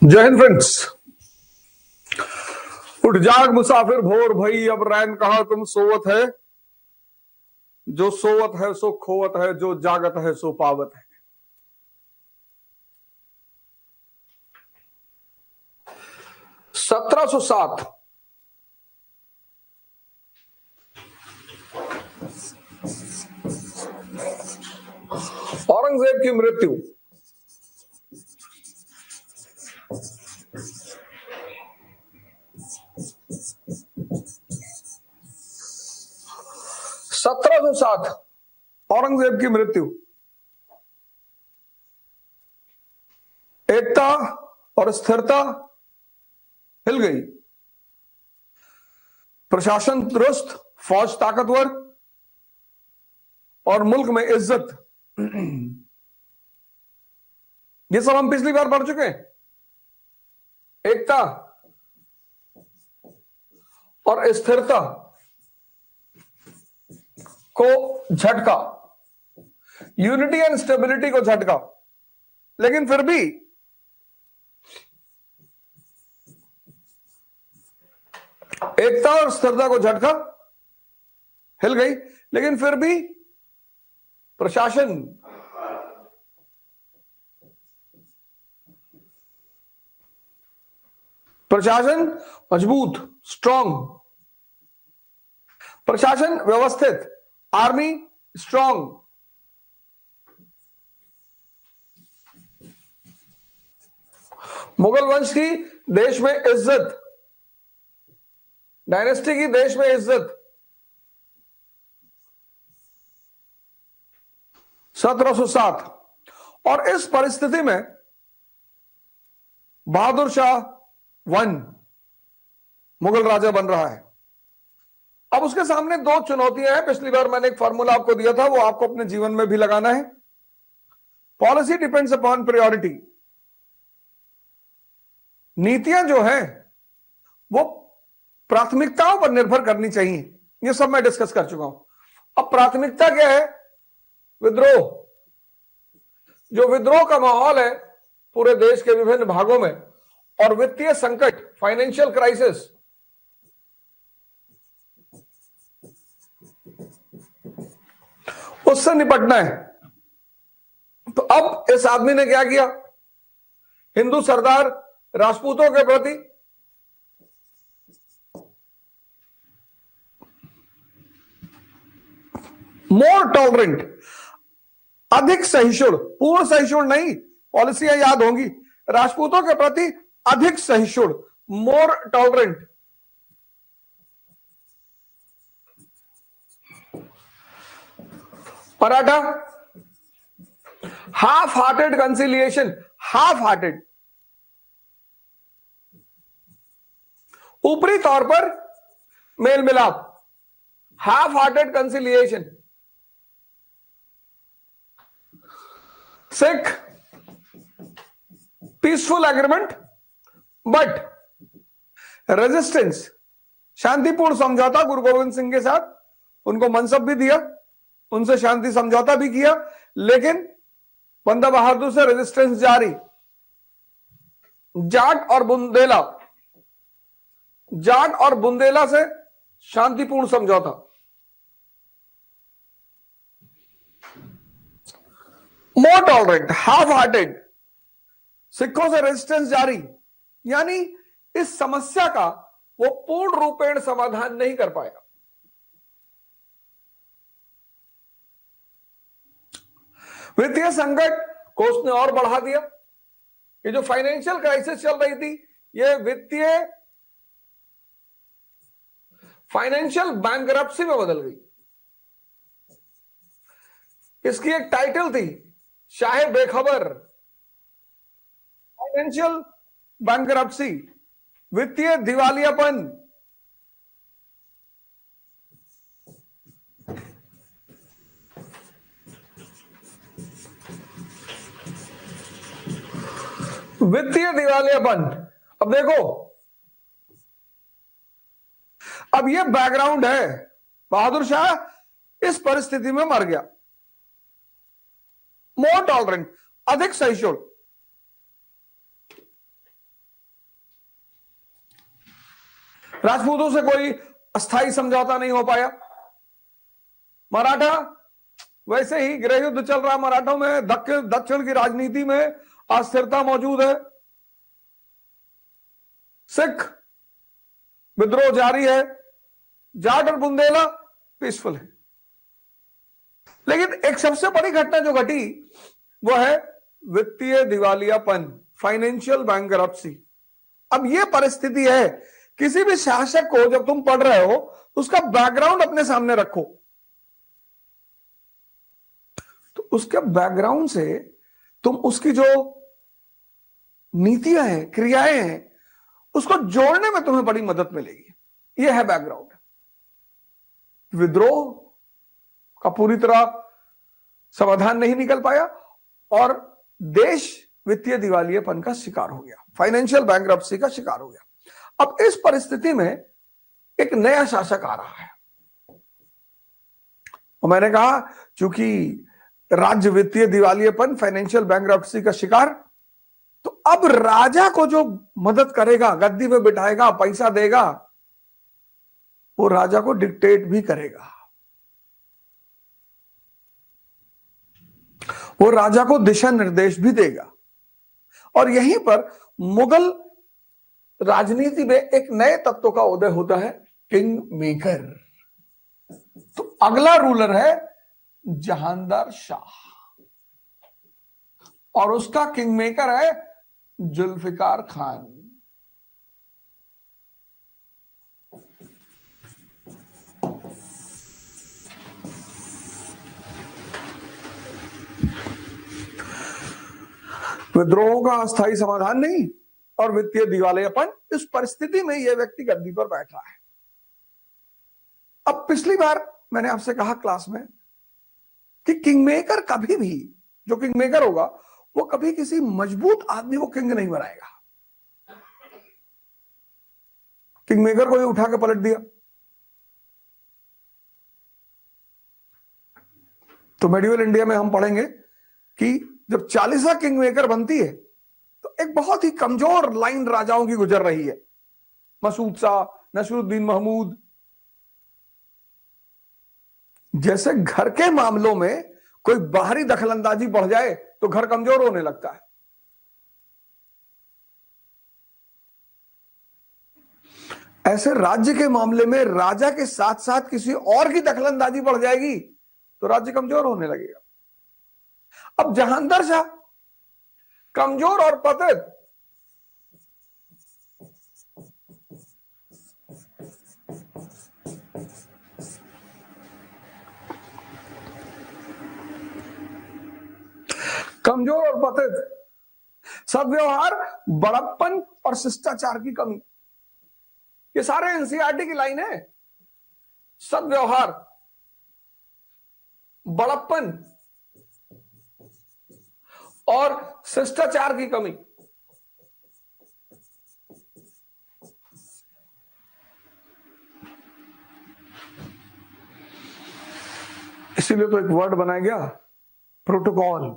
जय हिंद फ्रेंड्स। उठ जाग मुसाफिर भोर भई, अब रैन कहा तुम सोवत है। जो सोवत है सो खोवत है, जो जागत है सो पावत है। 1707 औरंगजेब की मृत्यु। सत्रह सौ सात औरंगजेब की मृत्यु। एकता और स्थिरता हिल गई। प्रशासन दुरुस्त, फौज ताकतवर और मुल्क में इज्जत। ये सब हम पिछली बार पढ़ चुके हैं। एकता और स्थिरता को झटका, यूनिटी एंड स्टेबिलिटी को झटका, लेकिन फिर भी एकता और स्थिरता को झटका हिल गई, लेकिन फिर भी प्रशासन मजबूत, स्ट्रांग, प्रशासन व्यवस्थित, आर्मी स्ट्रांग। मुगल वंश की देश में इज्जत, डायनेस्टी की देश में इज्जत। 1707 और इस परिस्थिति में बहादुर शाह वन मुगल राजा बन रहा है। अब उसके सामने दो चुनौतियां हैं। पिछली बार मैंने एक फॉर्मूला आपको दिया था, वो आपको अपने जीवन में भी लगाना है। Policy depends upon priority. नीतियां जो है वो प्राथमिकताओं पर निर्भर करनी चाहिए। ये सब मैं डिस्कस कर चुका हूं। अब प्राथमिकता क्या है? विद्रोह। जो विद्रोह का माहौल है पूरे देश के विभिन्न भागों में, और वित्तीय संकट, फाइनेंशियल क्राइसिस, उससे निपटना है। तो अब इस आदमी ने क्या किया? हिंदू सरदार राजपूतों के प्रति मोर टॉलरेंट, अधिक सहिष्णु, पूर्ण सहिष्णु नहीं, पॉलिसियां याद होंगी। राजपूतों के प्रति अधिक सहिष्णु, more tolerant. Maratha half hearted conciliation, half hearted, ऊपरी तौर पर मेल मिलाप, half hearted conciliation. Sikh peaceful agreement but resistance, शांतिपूर्ण समझौता गुरु गोविंद सिंह के साथ। उनको मनसब भी दिया, उनसे शांति समझौता भी किया, लेकिन बंदा बहादुर से रेजिस्टेंस जारी। जाट और बुंदेला से शांतिपूर्ण समझौता। मोर टॉलरेंट, हाफ हार्टेड, सिखों से रेजिस्टेंस जारी, यानी इस समस्या का वो पूर्ण रूपेण समाधान नहीं कर पाएगा। वित्तीय संकट को उसने और बढ़ा दिया। ये जो फाइनेंशियल क्राइसिस चल रही थी, ये वित्तीय फाइनेंशियल बैंकरप्सी में बदल गई। इसकी एक टाइटल थी, शाहे बेखबर, फाइनेंशियल बैंकरप्सी, वित्तीय दिवालियापन। वित्तीय दिवालियापन। अब देखो, अब ये बैकग्राउंड है। बहादुर शाह इस परिस्थिति में मर गया। मोर टॉलरेंट, अधिक सहिष्णु, राजपूतों से कोई अस्थाई समझौता नहीं हो पाया। मराठा वैसे ही गृह युद्ध चल रहा मराठों में, दक्षिण की राजनीति में अस्थिरता मौजूद है। सिख विद्रोह जारी है, जाट और बुंदेला पीसफुल है। लेकिन एक सबसे बड़ी घटना जो घटी वो है वित्तीय दिवालियापन, फाइनेंशियल बैंकरप्सी। अब यह परिस्थिति है, किसी भी शासक को जब तुम पढ़ रहे हो उसका बैकग्राउंड अपने सामने रखो, तो उसके बैकग्राउंड से तुम उसकी जो नीतियां हैं, क्रियाएं हैं, उसको जोड़ने में तुम्हें बड़ी मदद मिलेगी। यह है बैकग्राउंड। विद्रोह का पूरी तरह समाधान नहीं निकल पाया और देश वित्तीय दिवालियेपन का शिकार हो गया, फाइनेंशियल बैंकरप्सी का शिकार हो गया। अब इस परिस्थिति में एक नया शासक आ रहा है और मैंने कहा चूंकि राज्य वित्तीय दिवालियेपन, फाइनेंशियल बैंकरप्सी का शिकार, तो अब राजा को जो मदद करेगा, गद्दी पे बिठाएगा, पैसा देगा, वो राजा को डिक्टेट भी करेगा, वो राजा को दिशा निर्देश भी देगा। और यहीं पर मुगल राजनीति में एक नए तत्व का उदय होता है, किंग मेकर। तो अगला रूलर है जहांदार शाह और उसका किंग मेकर है जुल्फिकार खान। विद्रोहों का अस्थायी समाधान नहीं और वित्तीय दिवालियापन, इस परिस्थिति में यह व्यक्ति गद्दी पर बैठ रहा है। अब पिछली बार मैंने आपसे कहा क्लास में कि किंगमेकर कभी भी, जो किंगमेकर होगा वो कभी किसी मजबूत आदमी को किंग नहीं बनाएगा। किंगमेकर को ही उठा के पलट दिया तो मेडिवल इंडिया में हम पढ़ेंगे कि जब 40वां किंगमेकर बनती है तो एक बहुत ही कमजोर लाइन राजाओं की गुजर रही है, मसूद शाह, नसरुद्दीन महमूद। जैसे घर के मामलों में कोई बाहरी दखलंदाजी बढ़ जाए तो घर कमजोर होने लगता है, ऐसे राज्य के मामले में राजा के साथ साथ किसी और की दखलंदाजी बढ़ जाएगी तो राज्य कमजोर होने लगेगा। अब जहांगीर शाह कमजोर और पतित, कमजोर और पतित, सद्व्यवहार, बड़प्पन और शिष्टाचार की कमी, ये सारे एनसीईआरटी की लाइन है। सद्व्यवहार, बड़प्पन और शिष्टाचार की कमी। इसीलिए तो एक वर्ड बनाया गया, प्रोटोकॉल।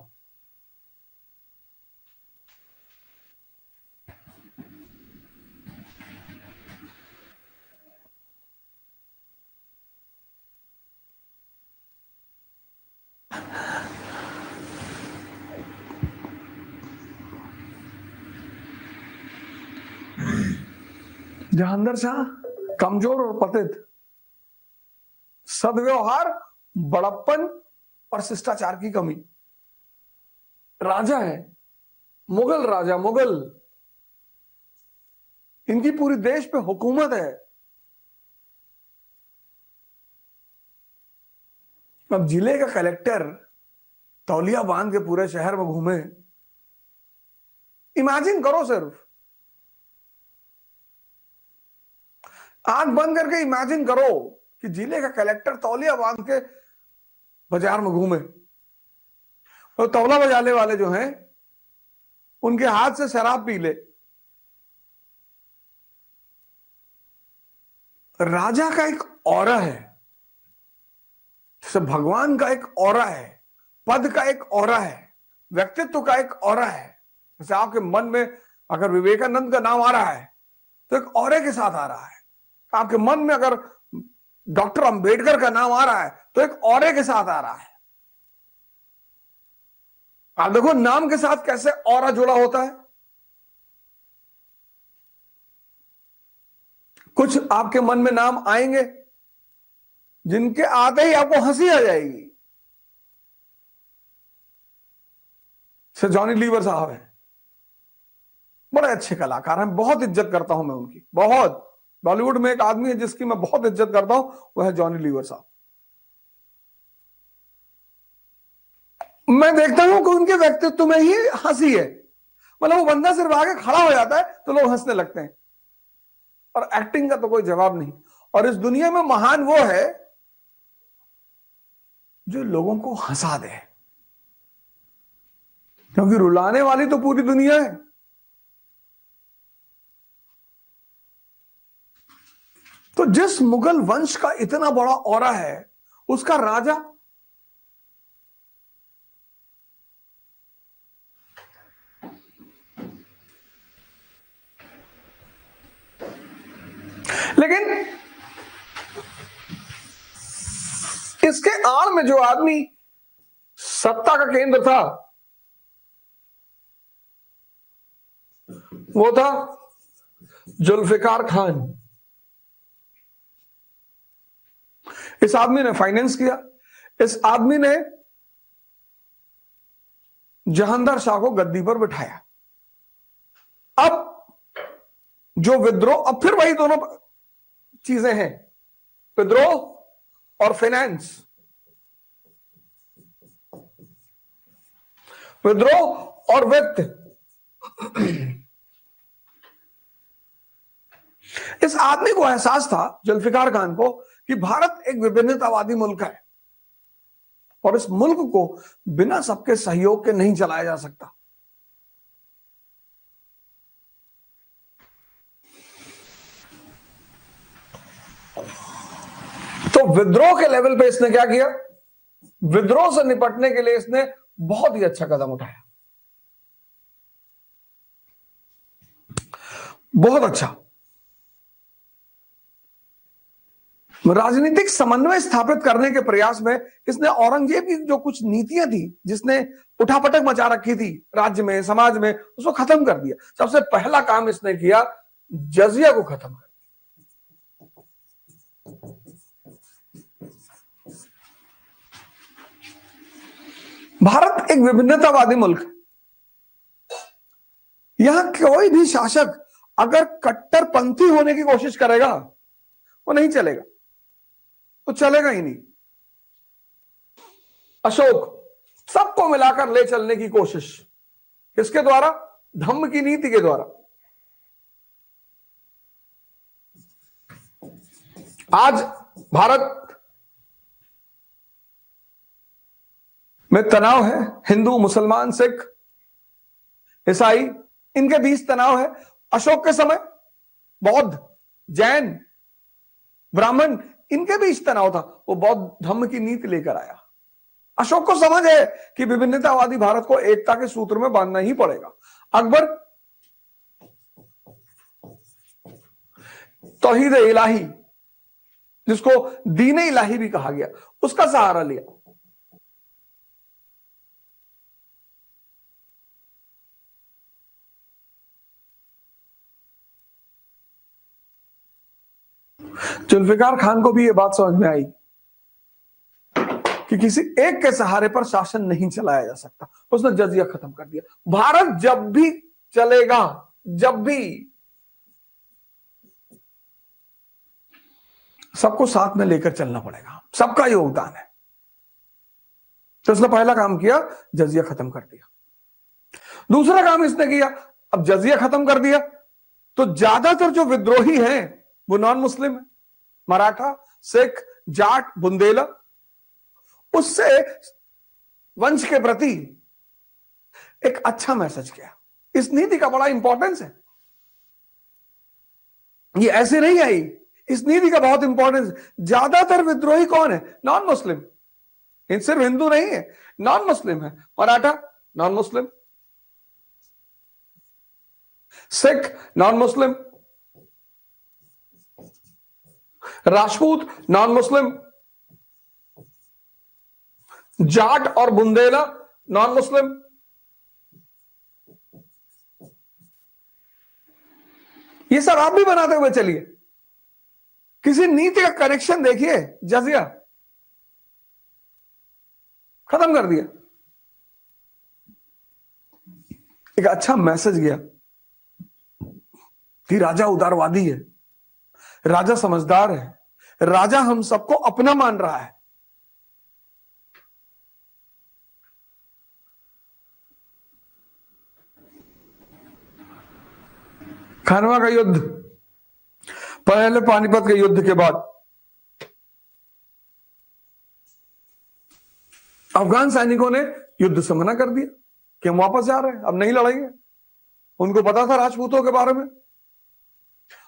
जहांगीर शाह कमजोर और पतित, सद्व्यवहार, बड़प्पन और शिष्टाचार की कमी। राजा है, मुगल राजा, मुगल, इनकी पूरी देश पे हुकूमत है। अब जिले का कलेक्टर तौलिया बांध के पूरे शहर में घूमे, इमेजिन करो, सिर्फ आंख बंद करके इमेजिन करो कि जिले का कलेक्टर तौलिया बांध के बाजार में घूमे और तौला बजाने वाले जो हैं उनके हाथ से शराब पी ले। राजा का एक ऑरा है, जैसे भगवान का एक ऑरा है, पद का एक ऑरा है, व्यक्तित्व का एक ऑरा है। जैसे आपके मन में अगर विवेकानंद का नाम आ रहा है तो एक ऑरे के साथ आ रहा है, आपके मन में अगर डॉक्टर अंबेडकर का नाम आ रहा है तो एक औरे के साथ आ रहा है। आप देखो नाम के साथ कैसे औरा जुड़ा होता है। कुछ आपके मन में नाम आएंगे जिनके आते ही आपको हंसी आ जाएगी। सर जॉनी लीवर साहब हैं, बड़े अच्छे कलाकार हैं, बहुत इज्जत करता हूं मैं उनकी, बहुत। बॉलीवुड में एक आदमी है जिसकी मैं बहुत इज्जत करता हूं, वह है जॉनी लीवर साहब। मैं देखता हूं कि उनके व्यक्तित्व में ही हंसी है। मतलब वो बंदा सिर्फ आगे खड़ा हो जाता है तो लोग हंसने लगते हैं, और एक्टिंग का तो कोई जवाब नहीं। और इस दुनिया में महान वो है जो लोगों को हंसा दे, क्योंकि रुलाने वाली तो पूरी दुनिया है। तो जिस मुगल वंश का इतना बड़ा औरा है, उसका राजा लेकिन इसके आड़ में जो आदमी सत्ता का केंद्र था वो था जुल्फिकार खान। इस आदमी ने फाइनेंस किया, इस आदमी ने जहांगीर शाह को गद्दी पर बिठाया। अब जो विद्रोह, अब फिर वही दोनों चीजें हैं, विद्रोह और फाइनेंस, विद्रोह और वित्त। इस आदमी को एहसास था, जुल्फिकार खान को, कि भारत एक विभिन्नतावादी मुल्क है और इस मुल्क को बिना सबके सहयोग के नहीं चलाया जा सकता। तो विद्रोह के लेवल पे इसने क्या किया, विद्रोह से निपटने के लिए इसने बहुत ही अच्छा कदम उठाया, बहुत अच्छा। राजनीतिक समन्वय स्थापित करने के प्रयास में इसने औरंगजेब की जो कुछ नीतियां थी, जिसने उठापटक मचा रखी थी राज्य में, समाज में, उसको खत्म कर दिया। सबसे पहला काम इसने किया, जजिया को खत्म कर दिया। भारत एक विभिन्नतावादी मुल्क है, यहां कोई भी शासक अगर कट्टरपंथी होने की कोशिश करेगा वो नहीं चलेगा, तो चलेगा ही नहीं। अशोक सबको मिलाकर ले चलने की कोशिश, किसके द्वारा, धम्म की नीति के द्वारा। आज भारत में तनाव है, हिंदू, मुसलमान, सिख, ईसाई, इनके बीच तनाव है। अशोक के समय बौद्ध, जैन, ब्राह्मण, इनके बीच तनाव था। वो बौद्ध धम्म की नीति लेकर आया। अशोक को समझ है कि विभिन्नतावादी भारत को एकता के सूत्र में बांधना ही पड़ेगा। अकबर तौहीद इलाही, जिसको दीन इलाही भी कहा गया, उसका सहारा लिया। जुल्फिकार खान को भी यह बात समझ में आई कि किसी एक के सहारे पर शासन नहीं चलाया जा सकता। उसने जजिया खत्म कर दिया। भारत जब भी चलेगा, जब भी, सबको साथ में लेकर चलना पड़ेगा, सबका योगदान है। तो उसने पहला काम किया, जजिया खत्म कर दिया। दूसरा काम इसने किया, अब जजिया खत्म कर दिया तो ज्यादातर जो विद्रोही हैं वो नॉन मुस्लिम है, मराठा, सिख, जाट, बुंदेला। उससे वंश के प्रति एक अच्छा मैसेज गया। इस नीति का बड़ा इंपॉर्टेंस है, ये ऐसे नहीं आई, इस नीति का बहुत इंपॉर्टेंस। ज्यादातर विद्रोही कौन है, नॉन मुस्लिम। सिर्फ हिंदू नहीं है, नॉन मुस्लिम है। Maratha non Muslim, Sikh non Muslim, Rajput, non Muslim, Jat और बुंदेला, नॉन मुस्लिम। ये सब आप भी बनाते हुए चलिए। किसी नीति का कनेक्शन देखिए, जजिया खत्म कर दिया। एक अच्छा मैसेज गया कि राजा उदारवादी है, राजा समझदार है, राजा हम सबको अपना मान रहा है। खानवा का युद्ध, पहले पानीपत के युद्ध के बाद अफगान सैनिकों ने युद्ध से मना कर दिया कि हम वापस जा रहे हैं, अब नहीं लड़ेंगे। उनको पता था राजपूतों के बारे में,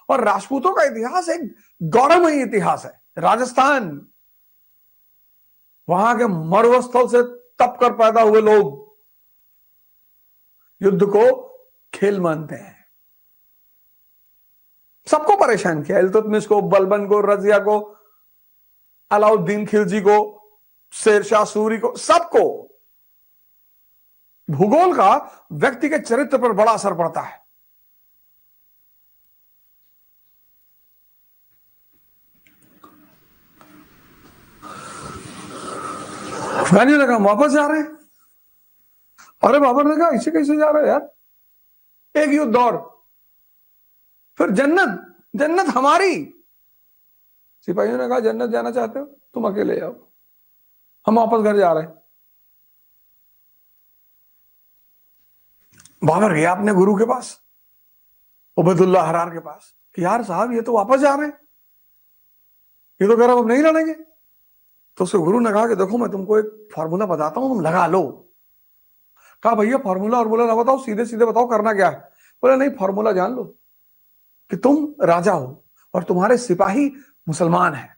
और राजपूतों का इतिहास एक गौरवमयी इतिहास है। राजस्थान, वहां के मरुस्थल से तप कर पैदा हुए लोग युद्ध को खेल मानते हैं। सबको परेशान किया, इल्तुतमिश को, बलबन को, रजिया को, अलाउद्दीन खिलजी को, शेरशाह सूरी को, सबको। भूगोल का व्यक्ति के चरित्र पर बड़ा असर पड़ता है। अफगानियों ने कहा वापस जा रहे हैं। अरे बाबर ने कहा इसे कैसे जा रहे हैं यार, एक युद्ध और, फिर जन्नत, जन्नत हमारी। सिपाहियों ने कहा जन्नत जाना चाहते हो तुम अकेले जाओ, हम वापस घर जा रहे हैं। बाबर गया अपने गुरु के पास, उबैदुल्लाह हरार के पास, कि यार साहब ये तो वापस जा रहे हैं, ये तो कह रहा अब नहीं लड़ेंगे। तो उसके गुरु ने कहा कि देखो मैं तुमको एक फॉर्मूला बताता हूं, तुम लगा लो। कहा भैया फॉर्मूला और बोला ना बताओ, सीधे सीधे बताओ करना क्या है। बोला नहीं, फॉर्मूला जान लो कि तुम राजा हो और तुम्हारे सिपाही मुसलमान हैं।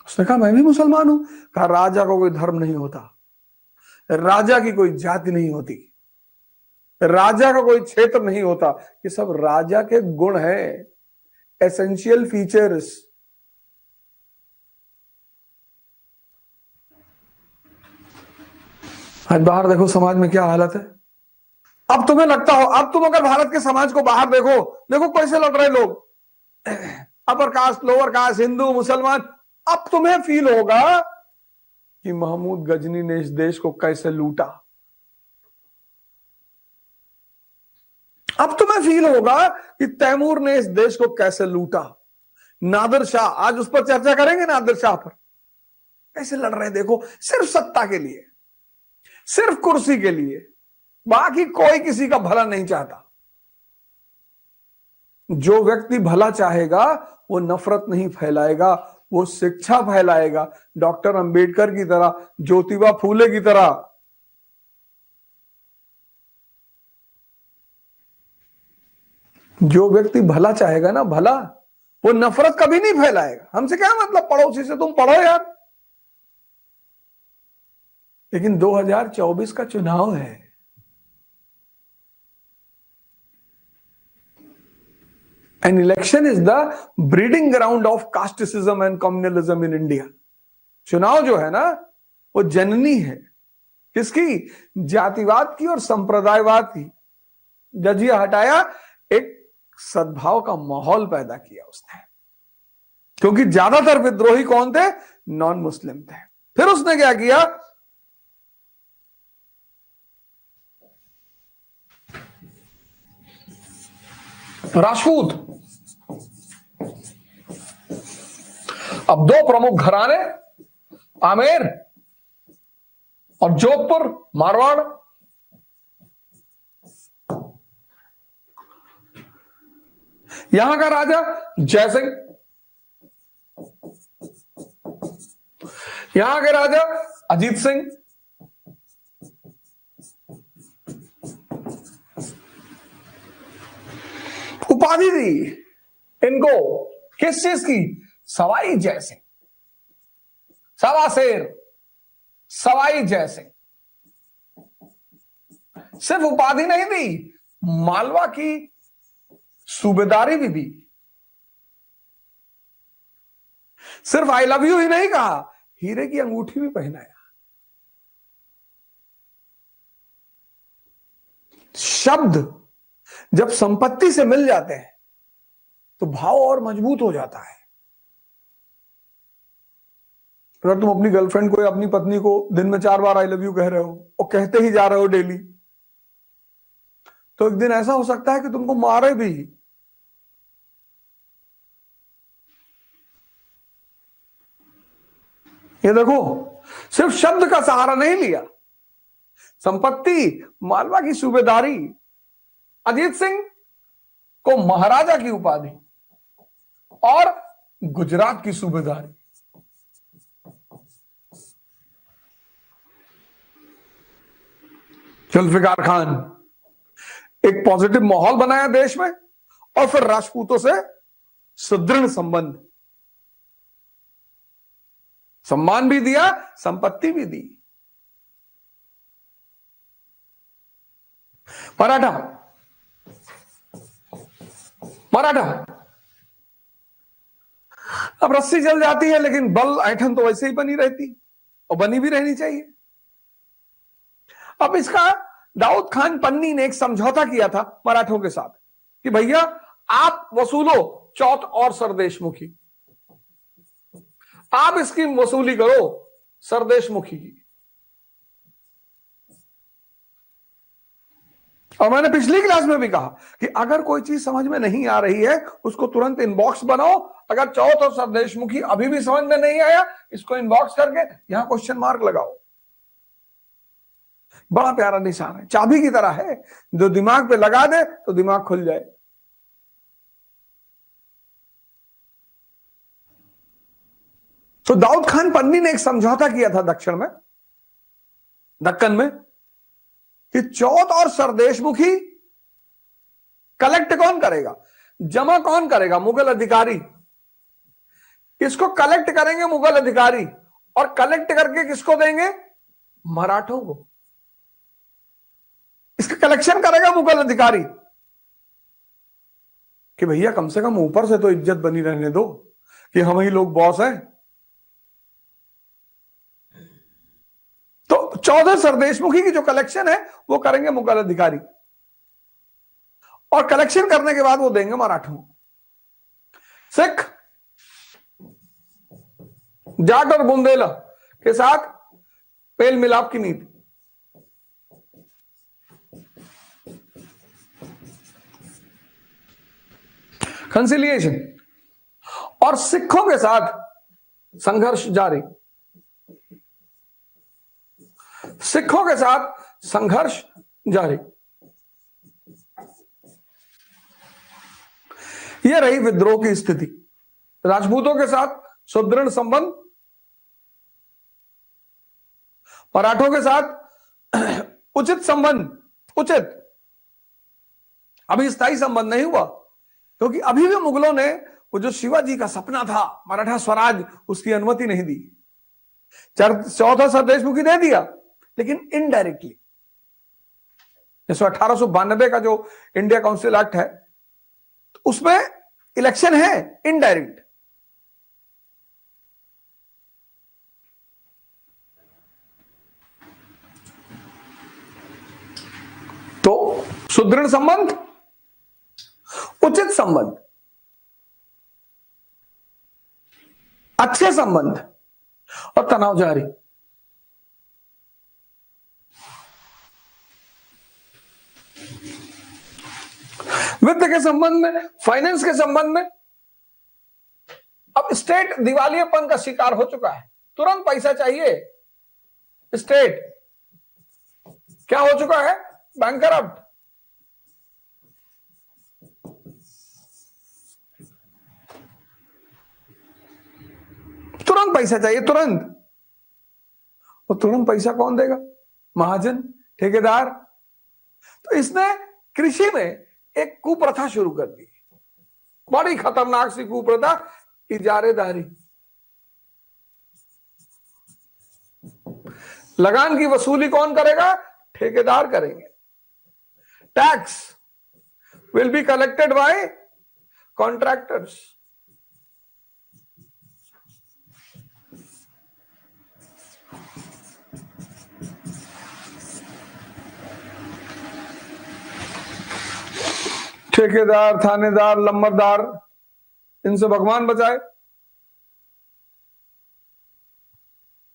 उसने कहा मैं भी मुसलमान हूं। कहा राजा का कोई धर्म नहीं होता, राजा की कोई जाति नहीं होती, राजा का कोई क्षेत्र नहीं होता, ये सब राजा के गुण हैं, एसेंशियल फीचर्स। आज बाहर देखो समाज में क्या हालत है। अब तुम्हें लगता हो, अब तुम अगर भारत के समाज को बाहर देखो, देखो कैसे लड़ रहे लोग, upper caste, lower caste, Hindu, मुसलमान। अब तुम्हें फील होगा कि महमूद गजनी ने इस देश को कैसे लूटा। अब तुम्हें फील होगा कि तैमूर ने इस देश को कैसे लूटा। नादिर शाह, आज उस पर चर्चा करेंगे, नादिर शाह पर कैसे लड़ रहे देखो, सिर्फ सत्ता के लिए, सिर्फ कुर्सी के लिए, बाकी कोई किसी का भला नहीं चाहता। जो व्यक्ति भला चाहेगा वो नफरत नहीं फैलाएगा, वो शिक्षा फैलाएगा, डॉक्टर अंबेडकर की तरह, ज्योतिबा फूले की तरह। जो व्यक्ति भला चाहेगा ना, भला, वो नफरत कभी नहीं फैलाएगा। हमसे क्या मतलब, पड़ोसी से तुम पढ़ो यार। लेकिन 2024 का चुनाव है, an election is the breeding ground of casteism and communalism in India. चुनाव जो है ना, वो जननी है किसकी, जातिवाद की और संप्रदायवाद की। जजिया हटाया, एक सद्भाव का माहौल पैदा किया उसने, क्योंकि ज्यादातर विद्रोही कौन थे, नॉन मुस्लिम थे। फिर उसने क्या किया, राजपूत, अब दो प्रमुख घराने, आमेर और जोधपुर, मारवाड़, यहां का राजा जयसिंह, यहां के राजा अजीत सिंह। उपाधि दी इनको किस चीज की, सवाई जयसिंह, सवा शेर, सवाई जयसिंह। सिर्फ उपाधि नहीं दी, मालवा की सूबेदारी भी दी। सिर्फ आई लव यू ही नहीं कहा, हीरे की अंगूठी भी पहनाया। शब्द जब संपत्ति से मिल जाते हैं तो भाव और मजबूत हो जाता है। अगर तुम अपनी गर्लफ्रेंड को या अपनी पत्नी को दिन में 4 बार आई लव यू कह रहे हो और कहते ही जा रहे हो डेली, तो एक दिन ऐसा हो सकता है कि तुमको मारे भी। ये देखो, सिर्फ शब्द का सहारा नहीं लिया, संपत्ति, मालवा की सूबेदारी, अजीत सिंह को महाराजा की उपाधि और गुजरात की सूबेदारी। जुल्फिकार खान, एक पॉजिटिव माहौल बनाया देश में और फिर राजपूतों से सुदृढ़ संबंध, सम्मान भी दिया, संपत्ति भी दी। मराठा, मराठा, अब रस्सी जल जाती है लेकिन बल ऐठन तो वैसे ही बनी रहती और बनी भी रहनी चाहिए। अब इसका दाऊद खान पन्नी ने एक समझौता किया था मराठों के साथ कि भैया आप वसूलो चौथ और सरदेशमुखी, आप इसकी वसूली करो सरदेशमुखी की। और मैंने पिछली क्लास में भी कहा कि अगर कोई चीज समझ में नहीं आ रही है उसको तुरंत इनबॉक्स बनाओ। अगर चौथ और सरदेशमुखी अभी भी समझ में नहीं आया, इसको इनबॉक्स करके यहां क्वेश्चन मार्क लगाओ। बड़ा प्यारा निशान है, चाबी की तरह है, जो दिमाग पे लगा दे तो दिमाग खुल जाए। तो दाऊद खान पन्नी ने एक समझौता किया था दक्कन में कि चौथ और सरदेशमुखी कलेक्ट कौन करेगा, जमा कौन करेगा, मुगल अधिकारी। इसको कलेक्ट करेंगे मुगल अधिकारी और कलेक्ट करके किसको देंगे, मराठों को। इसका कलेक्शन करेगा मुगल अधिकारी कि भैया कम से कम ऊपर से तो इज्जत बनी रहने दो कि हम ही लोग बॉस हैं। तो 14 सरदेशमुखी की जो कलेक्शन है वो करेंगे मुगल अधिकारी और कलेक्शन करने के बाद वो देंगे मराठों को। सिख, जाट और बुंदेला के साथ पेल मिलाप की नीति। कंसिलिएशन और सिखों के साथ संघर्ष जारी, सिखों के साथ संघर्ष जारी। यह रही विद्रोह की स्थिति। राजपूतों के साथ सुदृढ़ संबंध, मराठों के साथ उचित संबंध, उचित, अभी स्थायी संबंध नहीं हुआ क्योंकि अभी भी मुगलों ने वो जो शिवाजी का सपना था मराठा स्वराज, उसकी अनुमति नहीं दी। चौथा सरदेशमुखी दे दिया लेकिन इनडायरेक्टली। जैसे 1892 का जो इंडिया काउंसिल एक्ट है उसमें इलेक्शन है इनडायरेक्ट। तो सुदृढ़ संबंध, उचित संबंध, अच्छे संबंध और तनाव जारी। वित्त के संबंध में, फाइनेंस के संबंध में अब स्टेट दिवालियेपन का शिकार हो चुका है, तुरंत पैसा चाहिए। स्टेट क्या हो चुका है, बैंकरप्ट। तुरंत पैसा चाहिए, तुरंत। और तुरंत पैसा कौन देगा, महाजन, ठेकेदार। तो इसने कृषि में एक कुप्रथा शुरू कर दी, बड़ी खतरनाक सी कुप्रथा, इजारेदारी। लगान की वसूली कौन करेगा, ठेकेदार करेंगे। Tax will be collected by contractors. ठेकेदार, थानेदार, लंबरदार, इनसे भगवान बचाए।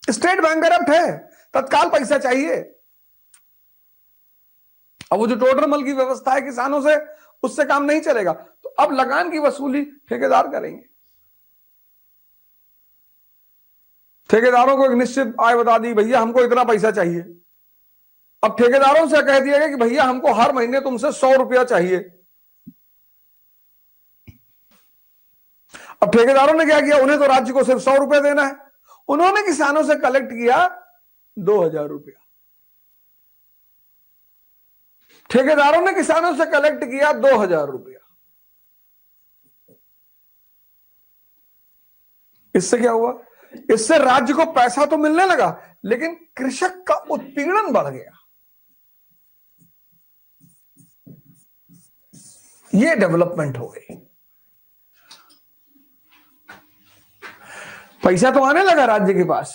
स्टेट बैंक करप्ट है, तत्काल पैसा चाहिए। अब वो जो टोडरमल की व्यवस्था है किसानों से, उससे काम नहीं चलेगा, तो अब लगान की वसूली ठेकेदार करेंगे। ठेकेदारों को एक निश्चित आय बता दी, भैया हमको इतना पैसा चाहिए। अब ठेकेदारों से कह दिया गया कि भैया हमको हर महीने तुमसे 100 रुपया चाहिए। अब ठेकेदारों ने क्या किया, उन्हें तो राज्य को सिर्फ 100 रुपया देना है, उन्होंने किसानों से कलेक्ट किया 2000 रुपया। ठेकेदारों ने किसानों से कलेक्ट किया 2000 रुपया। इससे क्या हुआ, इससे राज्य को पैसा तो मिलने लगा, लेकिन कृषक का उत्पीड़न बढ़ गया। ये डेवलपमेंट हो गई। पैसा तो आने लगा राज्य के पास,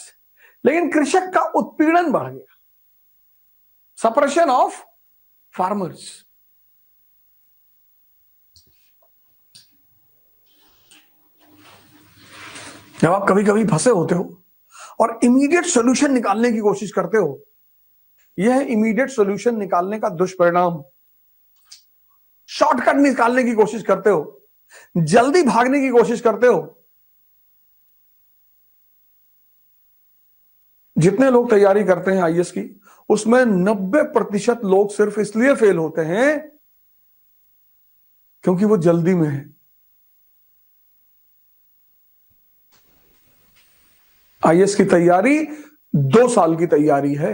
लेकिन कृषक का उत्पीड़न बढ़ गया। Suppression of farmers. जब आप कभी कभी फंसे होते हो और इमीडिएट सॉल्यूशन निकालने की कोशिश करते हो, यह इमीडिएट सॉल्यूशन निकालने का दुष्परिणाम, शॉर्टकट निकालने की कोशिश करते हो, जल्दी भागने की कोशिश करते हो। जितने लोग तैयारी करते हैं आईएएस की, उसमें 90% लोग सिर्फ इसलिए फेल होते हैं क्योंकि वो जल्दी में है। आईएएस की तैयारी 2 साल की तैयारी है,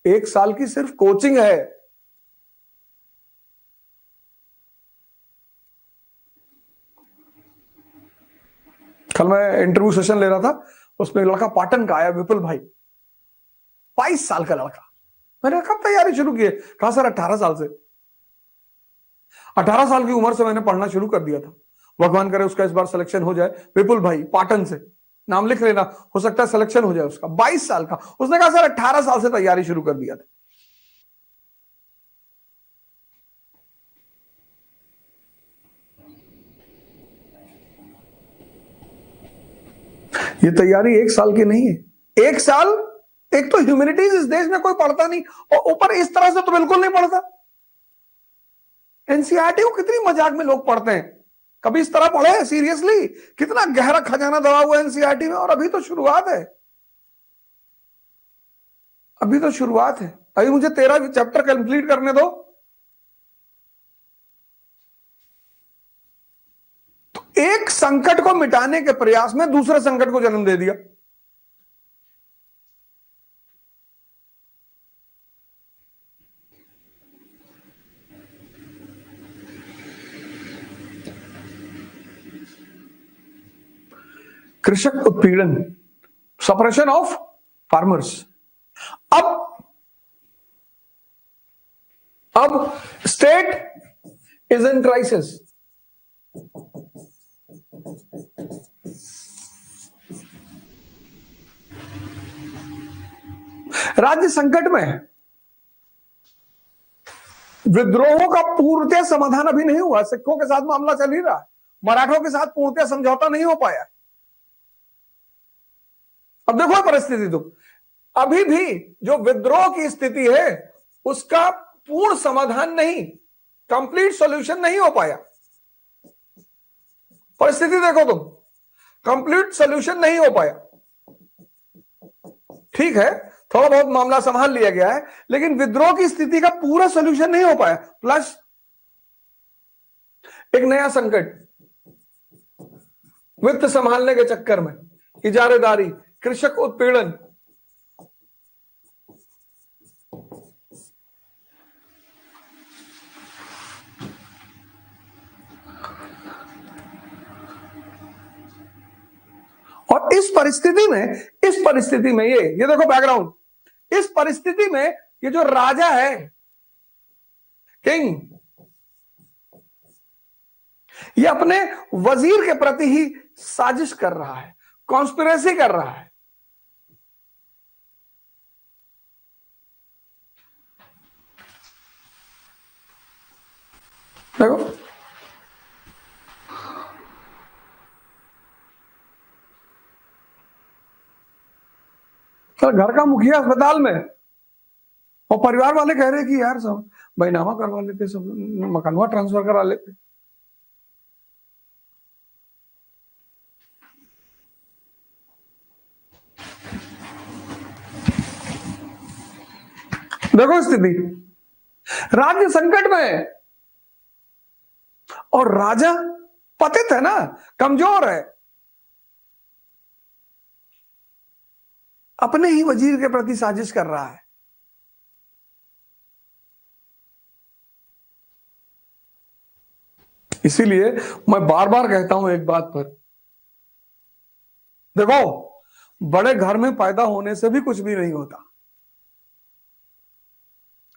1 साल की सिर्फ कोचिंग है। कल मैं इंटरव्यू सेशन ले रहा था, उसमें एक लड़का पाटन का आया, विपुल भाई, 22 साल का लड़का। मैंने कब तैयारी शुरू की है? कहा सर 18 साल से। 18 साल की उम्र से मैंने पढ़ना शुरू कर दिया था। भगवान करे उसका इस बार सिलेक्शन हो जाए। विपुल भाई पाटन से, नाम लिख लेना, हो सकता है सिलेक्शन हो जाए उसका। 22 साल का। उसने कहा सर 18 साल से तैयारी शुरू कर दिया था। ये तैयारी 1 साल की नहीं है। 1 साल, एक तो ह्यूमैनिटीज इस देश में कोई पढ़ता नहीं, और ऊपर इस तरह से तो बिल्कुल नहीं पढ़ता। एनसीईआरटी को कितनी मजाक में लोग पढ़ते हैं, कभी इस तरह पढ़े सीरियसली? कितना गहरा खजाना दबा हुआ है एनसीईआरटी में, और अभी तो शुरुआत है। अभी तो शुरुआत है, अभी मुझे 13 चैप्टर कंप्लीट करने दो। तो एक संकट को मिटाने के प्रयास में दूसरे संकट को जन्म दे दिया। कृषक उत्पीड़न, सप्रेशन ऑफ फार्मर्स। अब स्टेट इज इन क्राइसिस। राज्य संकट में है। विद्रोहों का पूर्णतः समाधान अभी नहीं हुआ। सिखों के साथ मामला चल ही रहा है, मराठों के साथ पूर्णतः समझौता नहीं हो पाया। अब देखो परिस्थिति, तो अभी भी जो विद्रोह की स्थिति है उसका पूर्ण समाधान नहीं, कंप्लीट सॉल्यूशन नहीं हो पाया। परिस्थिति देखो तुम, कंप्लीट सॉल्यूशन नहीं हो पाया। ठीक है, थोड़ा बहुत मामला संभाल लिया गया है, लेकिन विद्रोह की स्थिति का पूरा सॉल्यूशन नहीं हो पाया। प्लस एक नया संकट, वित्त संभालने के चक्कर में इजारेदारी, कृषक उत्पीड़न। और इस परिस्थिति में ये देखो बैकग्राउंड, इस परिस्थिति में ये जो राजा है, किंग, ये अपने वजीर के प्रति ही साजिश कर रहा है, कॉन्स्पिरेसी कर रहा है। देखो तो घर का मुखिया अस्पताल में, और परिवार वाले कह रहे कि यार सब बैनामा करवा लेते, सब मकानवा ट्रांसफर करा लेते। देखो स्थिति, राज्य संकट में है और राजा पतित है ना, कमजोर है, अपने ही वजीर के प्रति साजिश कर रहा है। इसीलिए मैं बार बार कहता हूं एक बात पर, देखो बड़े घर में पैदा होने से भी कुछ भी नहीं होता।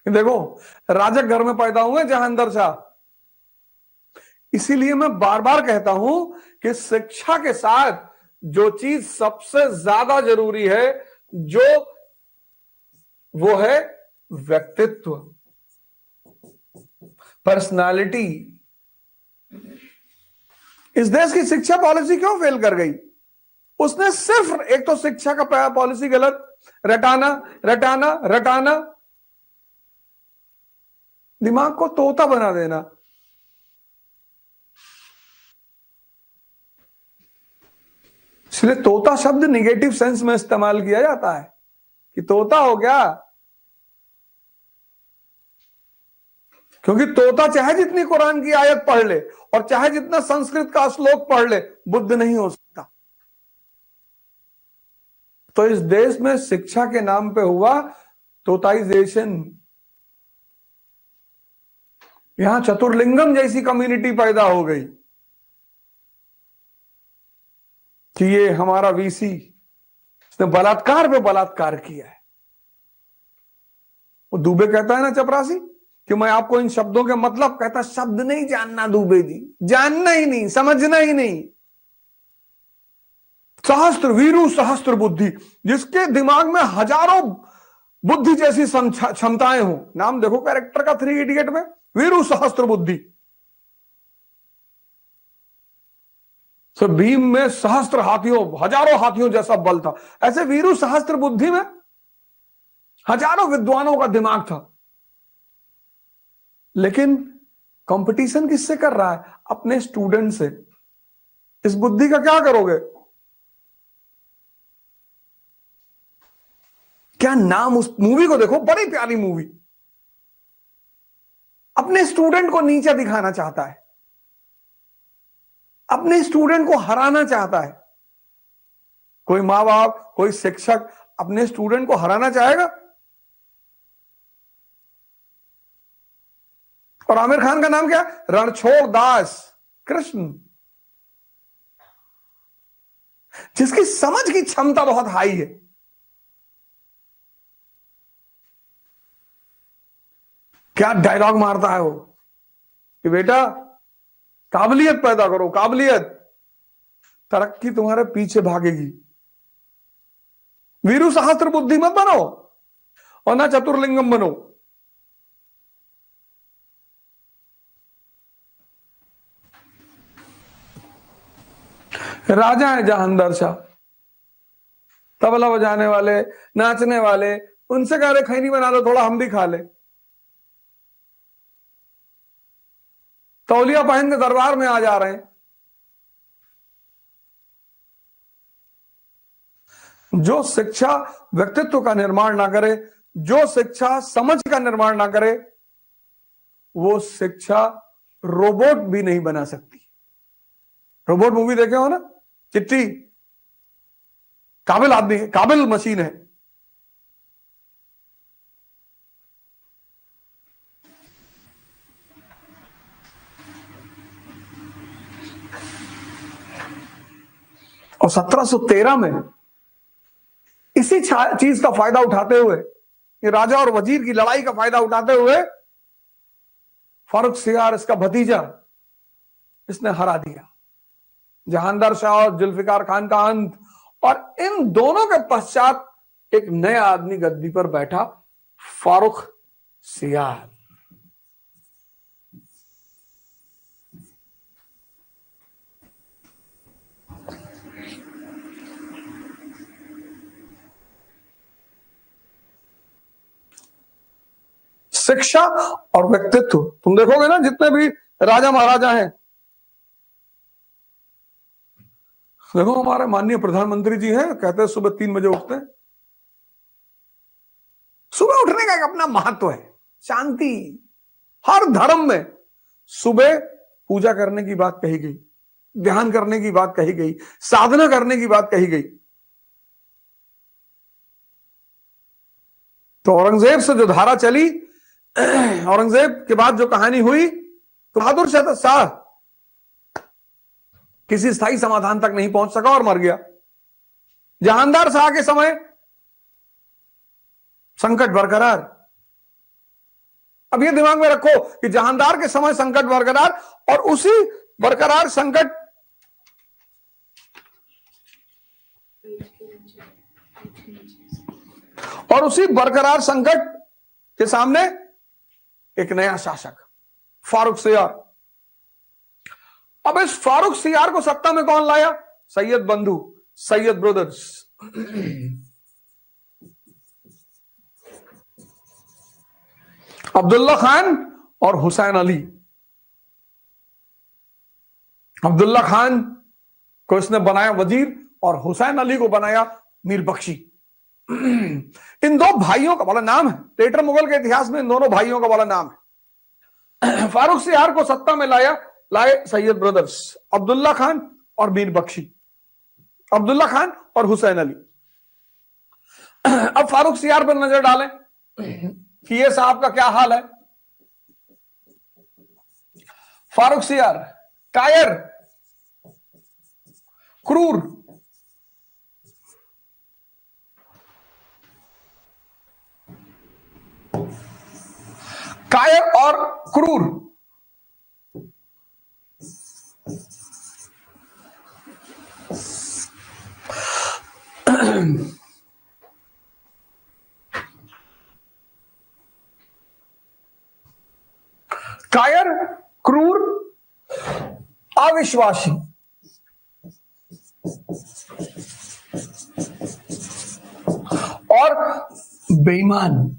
देखो राजक घर में पैदा हुए जहांदर शाह, इसीलिए मैं बार बार कहता हूं कि शिक्षा के साथ जो चीज सबसे ज्यादा जरूरी है, जो वो है व्यक्तित्व, पर्सनालिटी। इस देश की शिक्षा पॉलिसी क्यों फेल कर गई? उसने सिर्फ एक तो शिक्षा का पॉलिसी गलत, रटाना रटाना रटाना, दिमाग को तोता बना देना। इसलिए तोता शब्द निगेटिव सेंस में इस्तेमाल किया जाता है कि तोता हो गया, क्योंकि तोता चाहे जितनी कुरान की आयत पढ़ ले और चाहे जितना संस्कृत का श्लोक पढ़ ले, बुद्ध नहीं हो सकता। तो इस देश में शिक्षा के नाम पे हुआ तोताइजेशन। यहां चतुर्लिंगम जैसी कम्युनिटी पैदा हो गई कि ये हमारा वीसी, इसने बलात्कार पे बलात्कार किया है। वो दुबे कहता है ना चपरासी कि मैं आपको इन शब्दों के मतलब, कहता शब्द नहीं जानना दुबे जी, जानना ही नहीं, समझना ही नहीं। सहस्त्र वीरू सहस्त्र बुद्धि, जिसके दिमाग में हजारों बुद्धि जैसी क्षमताएं हो। नाम देखो कैरेक्टर का 3 इडियट में, वीरू सहस्त्र बुद्धि। तो भीम में सहस्त्र हाथियों, हजारों हाथियों जैसा बल था, ऐसे वीरू सहस्त्र बुद्धि में हजारों विद्वानों का दिमाग था। लेकिन कंपटीशन किससे कर रहा है? अपने स्टूडेंट से। इस बुद्धि का क्या करोगे? क्या नाम, उस मूवी को देखो, बड़ी प्यारी मूवी। अपने स्टूडेंट को नीचा दिखाना चाहता है, अपने स्टूडेंट को हराना चाहता है। कोई माँ बाप, कोई शिक्षक अपने स्टूडेंट को हराना चाहेगा? और आमिर खान का नाम क्या? रणछोड़ दास कृष्ण, जिसकी समझ की क्षमता बहुत हाई है। क्या डायलॉग मारता है वो कि बेटा काबिलियत पैदा करो, काबिलियत, तरक्की तुम्हारे पीछे भागेगी। वीरू सहस्त्र बुद्धि मत बनो और ना चतुर्लिंगम बनो। राजा है जहांदर शाह, तबला बजाने वाले, नाचने वाले, उनसे कह रहे खैनी बना लो, थोड़ा हम भी खा ले। तौलिया पहन के दरबार में आ जा रहे हैं। जो शिक्षा व्यक्तित्व का निर्माण ना करे, जो शिक्षा समझ का निर्माण ना करे, वो शिक्षा रोबोट भी नहीं बना सकती। रोबोट मूवी देखे हो ना, चिट्टी, काबिल आदमी है, काबिल मशीन है। और 1713 में इसी चीज का फायदा उठाते हुए, ये राजा और वजीर की लड़ाई का फायदा उठाते हुए, फारूक सियार इसका भतीजा, इसने हरा दिया। जहांदर शाह और जुल्फिकार खान का अंत, और इन दोनों के पश्चात एक नया आदमी गद्दी पर बैठा, फारूक सियार। शिक्षा और व्यक्तित्व। तुम देखोगे ना जितने भी राजा महाराजा हैं, देखो हमारे माननीय प्रधानमंत्री जी हैं, कहते हैं सुबह 3 बजे उठते हैं। सुबह उठने का एक अपना महत्व है, शांति। हर धर्म में सुबह पूजा करने की बात कही गई, ध्यान करने की बात कही गई, साधना करने की बात कही गई। तो औरंगजेब से जो धारा चली, औरंगजेब के बाद जो कहानी हुई, तो बहादुर शाह किसी स्थायी समाधान तक नहीं पहुंच सका और मर गया। जहांगीर शाह के समय संकट बरकरार। अब ये दिमाग में रखो कि जहांगीर के समय संकट बरकरार, और उसी बरकरार संकट के सामने एक नया शासक फारूक सियार। अब इस फारूक सियार को सत्ता में कौन लाया? सैयद बंधु, सैयद ब्रदर्स। अब्दुल्ला खान और हुसैन अली। अब्दुल्ला खान को इसने बनाया वजीर और हुसैन अली को बनाया मीर बख्शी। इन दो भाइयों का बड़ा नाम है, लेटर मुगल के इतिहास में इन दोनों भाइयों का बड़ा नाम है। फारूक सियार को सत्ता में लाए सैयद ब्रदर्स, अब्दुल्ला खान और मीर बख्शी, अब्दुल्ला खान और हुसैन अली। अब फारूक सियार पर नजर डालें कि ये साहब का क्या हाल है। फारूक सियार कायर, क्रूर, कायर और क्रूर। कायर, क्रूर, अविश्वासी। और बेईमान।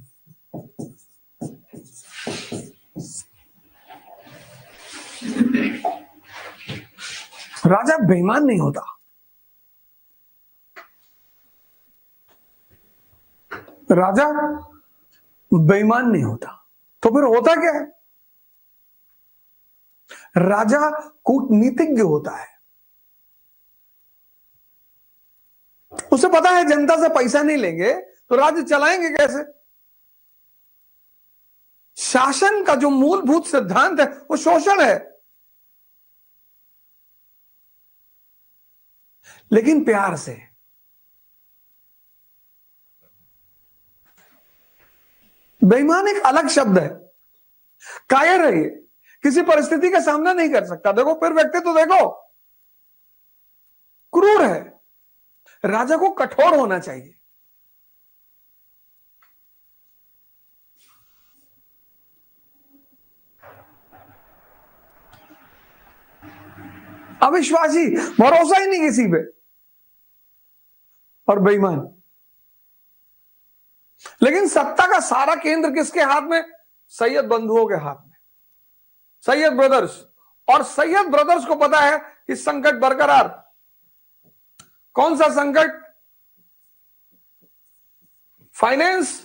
राजा बेईमान नहीं होता। राजा बेईमान नहीं होता। तो फिर होता क्या है? राजा कूटनीतिज्ञ होता है। उसे पता है जनता से पैसा नहीं लेंगे तो राज्य चलाएंगे कैसे। शासन का जो मूलभूत सिद्धांत है वो शोषण है, लेकिन प्यार से। बेईमान एक अलग शब्द है। कायर है, ये किसी परिस्थिति का सामना नहीं कर सकता। देखो फिर व्यक्तित्व तो देखो, क्रूर है। राजा को कठोर होना चाहिए। अविश्वासी, भरोसा ही नहीं किसी पे। और बेईमान। लेकिन सत्ता का सारा केंद्र किसके हाथ में? सैयद बंधुओं के हाथ में, सैयद ब्रदर्स। और सैयद ब्रदर्स को पता है कि संकट बरकरार। कौन सा संकट? फाइनेंस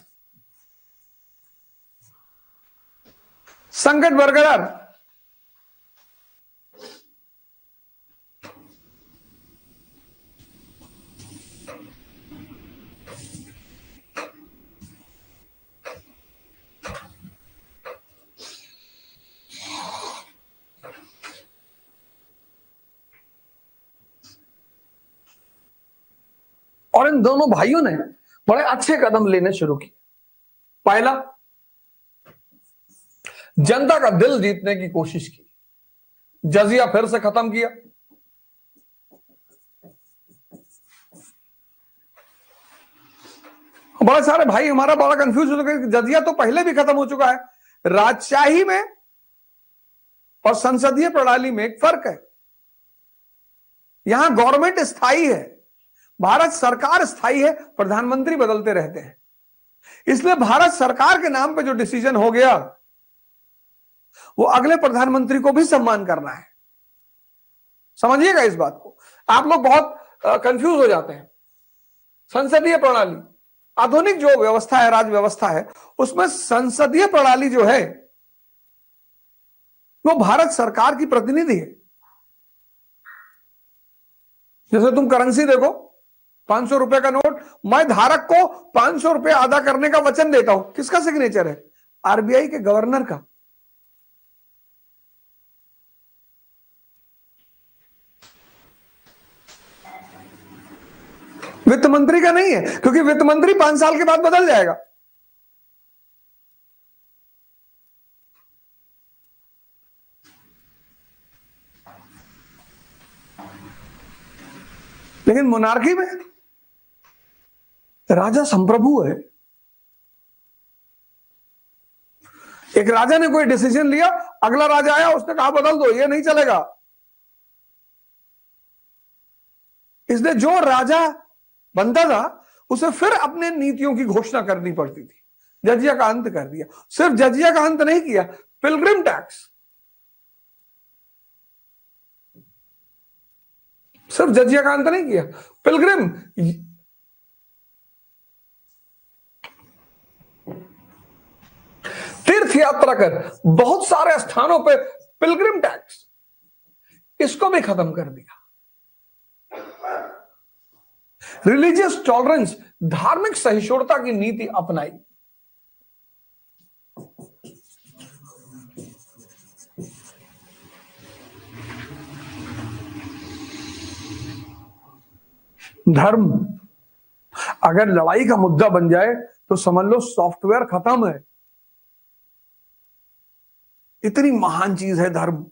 संकट बरकरार। और इन दोनों भाइयों ने बड़े अच्छे कदम लेने शुरू किए। पहला, जनता का दिल जीतने की कोशिश की। जजिया फिर से खत्म किया। बड़े सारे भाई हमारा बड़ा कंफ्यूज हो चुके, जजिया तो पहले भी खत्म हो चुका है। राजशाही में और संसदीय प्रणाली में एक फर्क है। यहां गवर्नमेंट स्थायी है, भारत सरकार स्थायी है, प्रधानमंत्री बदलते रहते हैं। इसलिए भारत सरकार के नाम पे जो डिसीजन हो गया वो अगले प्रधानमंत्री को भी सम्मान करना है। समझिएगा इस बात को। आप लोग बहुत कंफ्यूज हो जाते हैं। संसदीय प्रणाली, आधुनिक जो व्यवस्था है, राज व्यवस्था है, उसमें संसदीय प्रणाली जो है वो भारत सरकार की प्रतिनिधि है। जैसे तुम करेंसी देखो, 500 रुपए का नोट, मैं धारक को 500 रुपए अदा करने का वचन देता हूं। किसका सिग्नेचर है? आरबीआई के गवर्नर का। वित्त मंत्री का नहीं है, क्योंकि वित्त मंत्री 5 साल के बाद बदल जाएगा। लेकिन मोनार्की में राजा संप्रभु है। एक राजा ने कोई डिसीजन लिया, अगला राजा आया, उसने कहा बदल दो, ये नहीं चलेगा। इसलिए जो राजा बनता था उसे फिर अपने नीतियों की घोषणा करनी पड़ती थी। जजिया का अंत कर दिया। सिर्फ जजिया का अंत नहीं किया, पिलग्रिम टैक्स, सिर्फ जजिया का अंत नहीं किया, पिलग्रिम, तीर्थ यात्रा कर बहुत सारे स्थानों पे पिलग्रिम टैक्स, इसको भी खत्म कर दिया। रिलीजियस टॉलरेंस, धार्मिक सहिष्णुता की नीति अपनाई। धर्म अगर लड़ाई का मुद्दा बन जाए तो समझ लो सॉफ्टवेयर खत्म है। इतनी महान चीज है धर्म।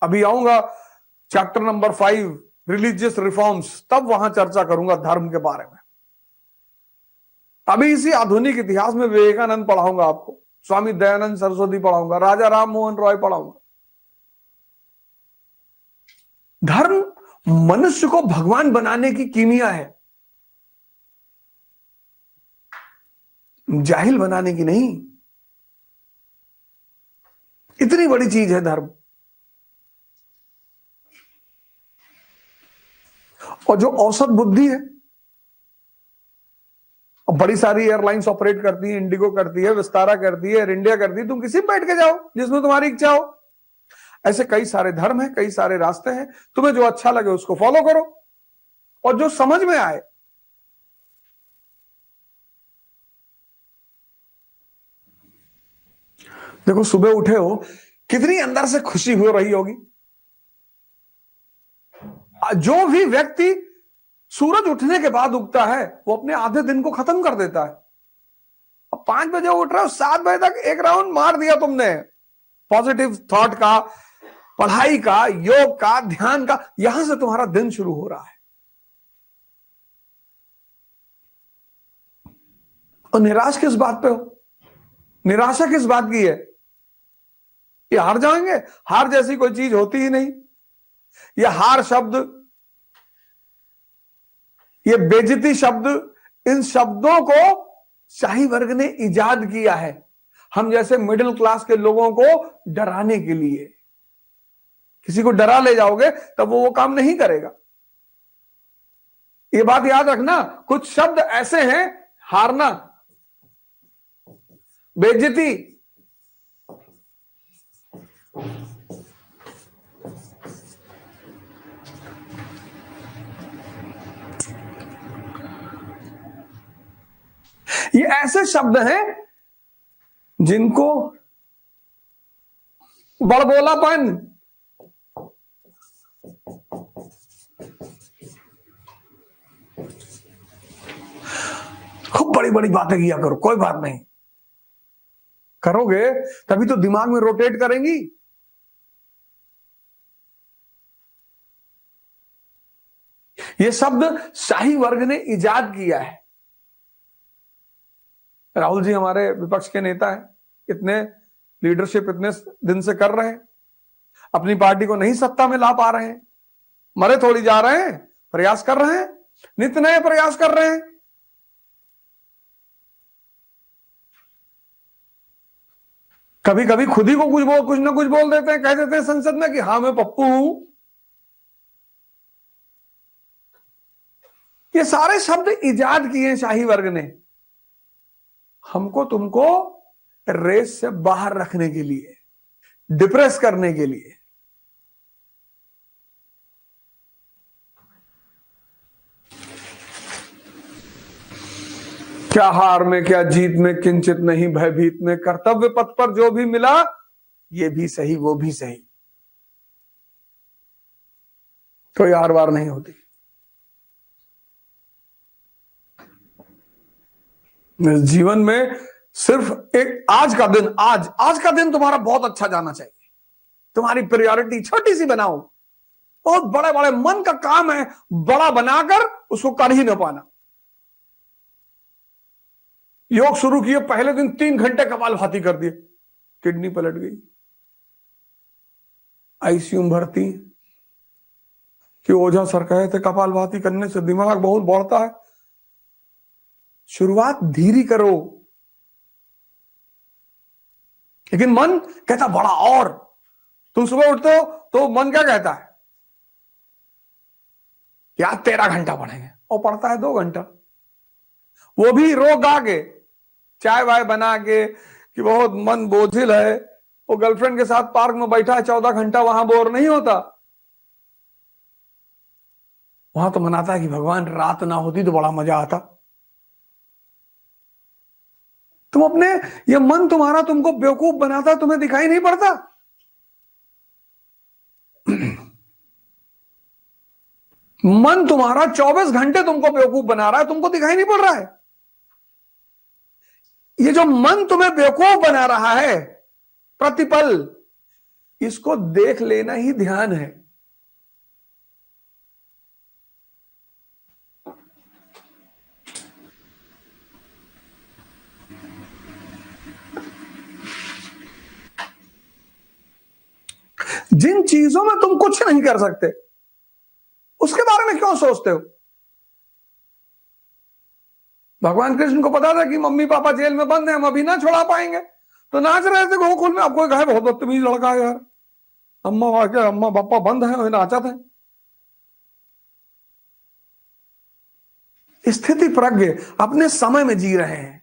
अभी आऊंगा चैप्टर नंबर 5 रिलीजियस रिफॉर्म्स, तब वहां चर्चा करूंगा धर्म के बारे में। अभी इसी आधुनिक इतिहास में विवेकानंद पढ़ाऊंगा आपको, स्वामी दयानंद सरस्वती पढ़ाऊंगा, राजा राम मोहन रॉय पढ़ाऊंगा। धर्म मनुष्य को भगवान बनाने की कीमिया है, जाहिल बनाने की नहीं। इतनी बड़ी चीज है धर्म। और जो औसत बुद्धि है, बड़ी सारी एयरलाइंस ऑपरेट करती है, इंडिगो करती है, विस्तारा करती है, एयर इंडिया करती है, तुम किसी में बैठ के जाओ जिसमें तुम्हारी इच्छा हो। ऐसे कई सारे धर्म हैं, कई सारे रास्ते हैं, तुम्हें जो अच्छा लगे उसको फॉलो करो और जो समझ में आए। देखो सुबह उठे हो, कितनी अंदर से खुशी हो रही होगी। जो भी व्यक्ति सूरज उठने के बाद उगता है वो अपने आधे दिन को खत्म कर देता है। अब 5 बजे उठ रहे हो, 7 बजे तक एक राउंड मार दिया तुमने पॉजिटिव थॉट का, पढ़ाई का, योग का, ध्यान का, यहां से तुम्हारा दिन शुरू हो रहा है। और निराश किस बात पे हो? निराशा किस बात की है? ये हार जाएंगे? हार जैसी कोई चीज होती ही नहीं। ये हार शब्द, ये बेइज्जती शब्द, इन शब्दों को शाही वर्ग ने इजाद किया है हम जैसे मिडिल क्लास के लोगों को डराने के लिए। किसी को डरा ले जाओगे तब वो काम नहीं करेगा। ये बात याद रखना, कुछ शब्द ऐसे हैं, हारना, बेइज्जती, ये ऐसे शब्द हैं जिनको बड़बोलापन, खूब बड़ी बड़ी बातें किया करो, कोई बात नहीं, करोगे तभी तो दिमाग में रोटेट करेंगी। ये शब्द शाही वर्ग ने इजाद किया है। राहुल जी हमारे विपक्ष के नेता हैं, इतने लीडरशिप इतने दिन से कर रहे हैं, अपनी पार्टी को नहीं सत्ता में ला पा रहे हैं, मरे थोड़ी जा रहे हैं, प्रयास कर रहे हैं, नित्य नए प्रयास कर रहे हैं। कभी कभी खुद ही को कुछ ना कुछ बोल देते हैं, कह देते हैं संसद में कि हाँ मैं पप्पू हूं। ये सारे शब्द इजाद किए शाही वर्ग ने, हमको तुमको रेस से बाहर रखने के लिए, डिप्रेस करने के लिए। क्या हार में क्या जीत में किंचित नहीं भयभीत में, कर्तव्य पथ पर जो भी मिला ये भी सही वो भी सही, कोई हार वार नहीं होती। जीवन में सिर्फ एक आज का दिन, आज का दिन तुम्हारा बहुत अच्छा जाना चाहिए। तुम्हारी प्रायोरिटी छोटी सी बनाओ, बहुत बड़े बड़े मन का काम है बड़ा बनाकर उसको कर ही ना पाना। योग शुरू किए पहले दिन 3 घंटे कपालभाति कर दिए, किडनी पलट गई, आईसीयू में भर्ती कि ओझा सर कहे थे कपालभाति करने से दिमाग बहुत बढ़ता है। शुरुआत धीरे करो, लेकिन मन कहता बड़ा। और तुम सुबह उठते हो तो मन क्या कहता है, यार 13 घंटा पढ़ेंगे, और पढ़ता है 2 घंटा, वो भी रो गा के, चाय वाय बना के कि बहुत मन बोझिल है। वो गर्लफ्रेंड के साथ पार्क में बैठा है 14 घंटा, वहां बोर नहीं होता। वहां तो मनाता है कि भगवान रात ना होती तो बड़ा मजा आता। तुम अपने, ये मन तुम्हारा तुमको बेवकूफ बनाता, तुम्हें दिखाई नहीं पड़ता। मन तुम्हारा 24 घंटे तुमको बेवकूफ बना रहा है, तुमको दिखाई नहीं पड़ रहा है। ये जो मन तुम्हें बेवकूफ बना रहा है प्रतिपल, इसको देख लेना ही ध्यान है। जिन चीजों में तुम कुछ नहीं कर सकते उसके बारे में क्यों सोचते हो। भगवान कृष्ण को पता था कि मम्मी पापा जेल में बंद हैं, हम अभी ना छुड़ा पाएंगे, तो नाच रहे थे गोकुल में। आपको कहा बहुत बदतमीज लड़का है यार, अम्मा पापा बंद है, नाचा था। स्थिति प्रज्ञ अपने समय में जी रहे हैं।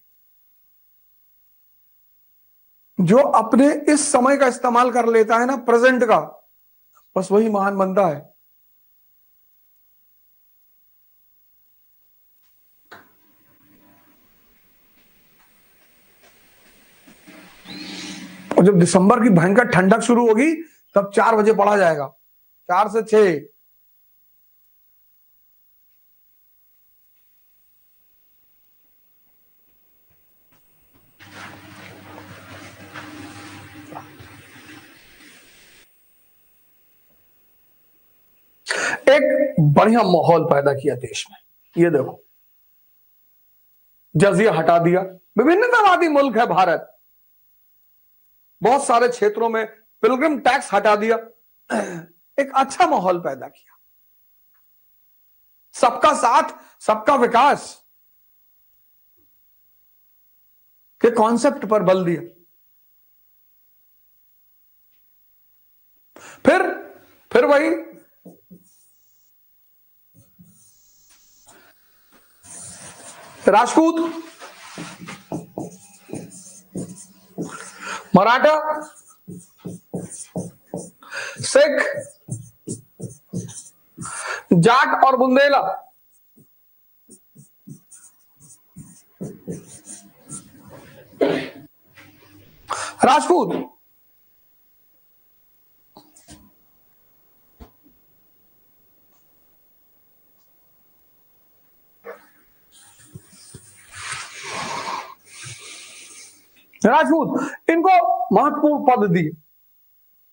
जो अपने इस समय का इस्तेमाल कर लेता है ना, प्रेजेंट का, बस वही महान बनता है। और जब दिसंबर की भयंकर ठंडक शुरू होगी तब 4 बजे पढ़ा जाएगा, 4 से 6। एक बढ़िया माहौल पैदा किया देश में। ये देखो, जजिया हटा दिया, विभिन्नतावादी मुल्क है भारत, बहुत सारे क्षेत्रों में पिलग्रिम टैक्स हटा दिया, एक अच्छा माहौल पैदा किया। सबका साथ सबका विकास के कॉन्सेप्ट पर बल दिया। फिर वही राजपूत, मराठा, सिख, जाट और बुंदेला, राजपूत, इनको महत्वपूर्ण पद दिए।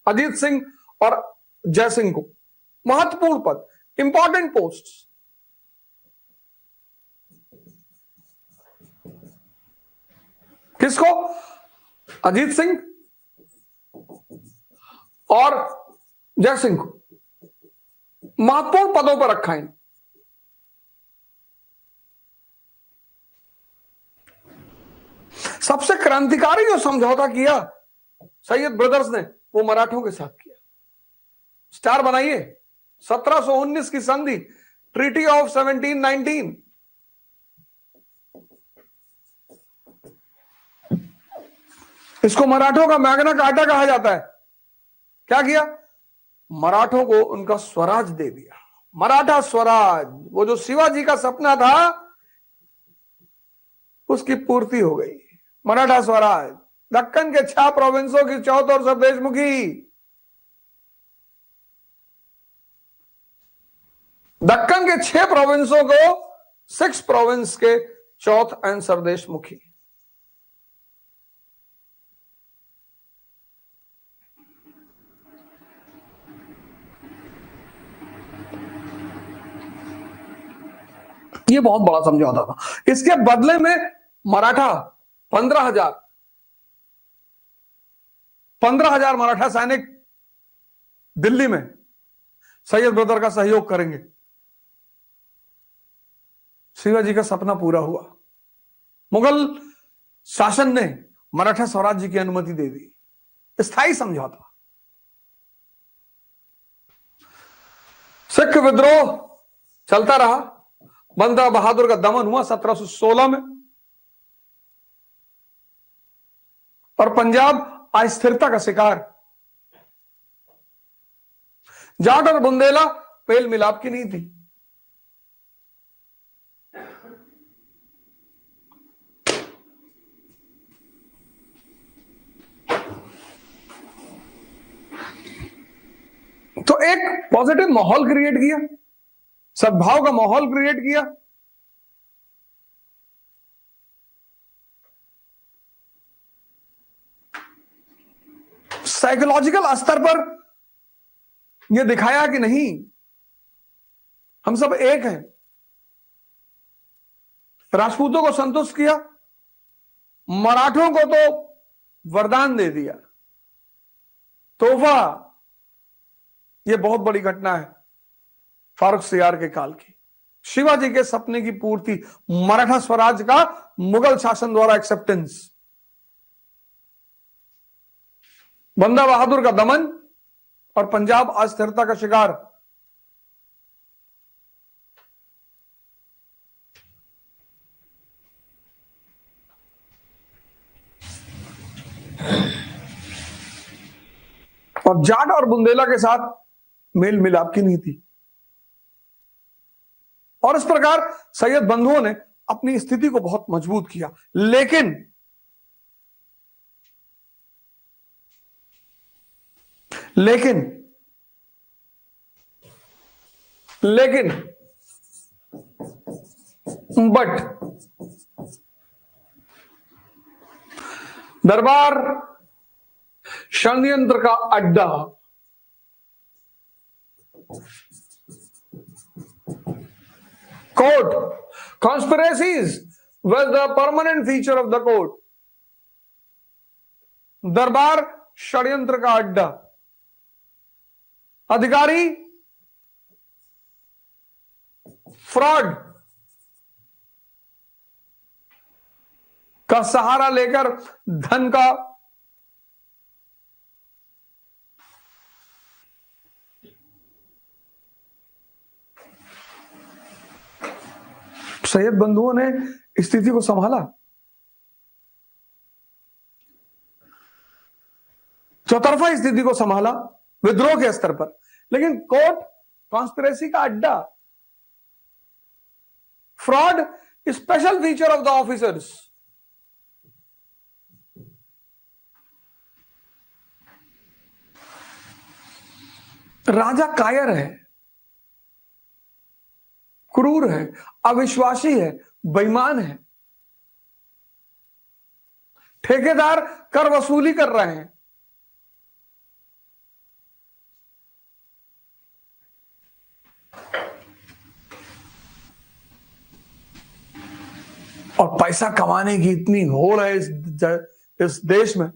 अजीत सिंह और जय सिंह को महत्वपूर्ण पद, इंपॉर्टेंट पोस्ट। किसको? अजीत सिंह और जय सिंह को महत्वपूर्ण पदों पर रखा है। सबसे क्रांतिकारी जो समझौता किया सैयद ब्रदर्स ने वो मराठों के साथ किया। स्टार बनाइए, 1719 की संधि, ट्रीटी ऑफ 1719। इसको मराठों का मैग्ना कार्टा कहा जाता है। क्या किया? मराठों को उनका स्वराज दे दिया, मराठा स्वराज। वो जो शिवाजी का सपना था उसकी पूर्ति हो गई। मराठा स्वराज, दक्कन के 6 प्रोविंसों की चौथर स्वदेशमुखी, दक्कन के 6 प्रोविंसों को 6 प्रोविंस के चौथ एंड स्वदेशमुखी। ये बहुत बड़ा समझौता था। इसके बदले में मराठा 15,000 मराठा सैनिक दिल्ली में सैयद ब्रदर का सहयोग करेंगे। शिवाजी का सपना पूरा हुआ। मुगल शासन ने मराठा स्वराज्य की अनुमति दे दी। स्थायी समझौता। सिख विद्रोह चलता रहा। बंदा बहादुर का दमन हुआ 1716 में, और पंजाब अस्थिरता का शिकार। जाट और बुंदेला मेल मिलाप की नहीं थी। तो एक पॉजिटिव माहौल क्रिएट किया, सद्भाव का माहौल क्रिएट किया। साइकोलॉजिकल स्तर पर यह दिखाया कि नहीं, हम सब एक हैं। राजपूतों को संतुष्ट किया, मराठों को तो वरदान दे दिया, तोहफा। यह बहुत बड़ी घटना है फारूक सियार के काल की। शिवाजी के सपने की पूर्ति, मराठा स्वराज का मुगल शासन द्वारा एक्सेप्टेंस, बंदा बहादुर का दमन और पंजाब अस्थिरता का शिकार। और जाट और बुंदेला के साथ मेल मिलाप की नहीं थी। और इस प्रकार सैयद बंधुओं ने अपनी स्थिति को बहुत मजबूत किया। लेकिन लेकिन लेकिन बट दरबार षड्यंत्र का अड्डा, court conspiracies was the permanent feature of the court. दरबार षड्यंत्र का अड्डा, अधिकारी फ्रॉड का सहारा लेकर धन का सैयद बंधुओं ने स्थिति को संभाला। चौतरफा स्थिति को संभाला विद्रोह के स्तर पर। लेकिन कोर्ट कॉन्स्पिरेसी का अड्डा, fraud special feature of the officers. राजा कायर है, क्रूर है, अविश्वासी है, बेईमान है। ठेकेदार कर वसूली कर रहे हैं। और पैसा कमाने की इतनी होड़ है इस देश में।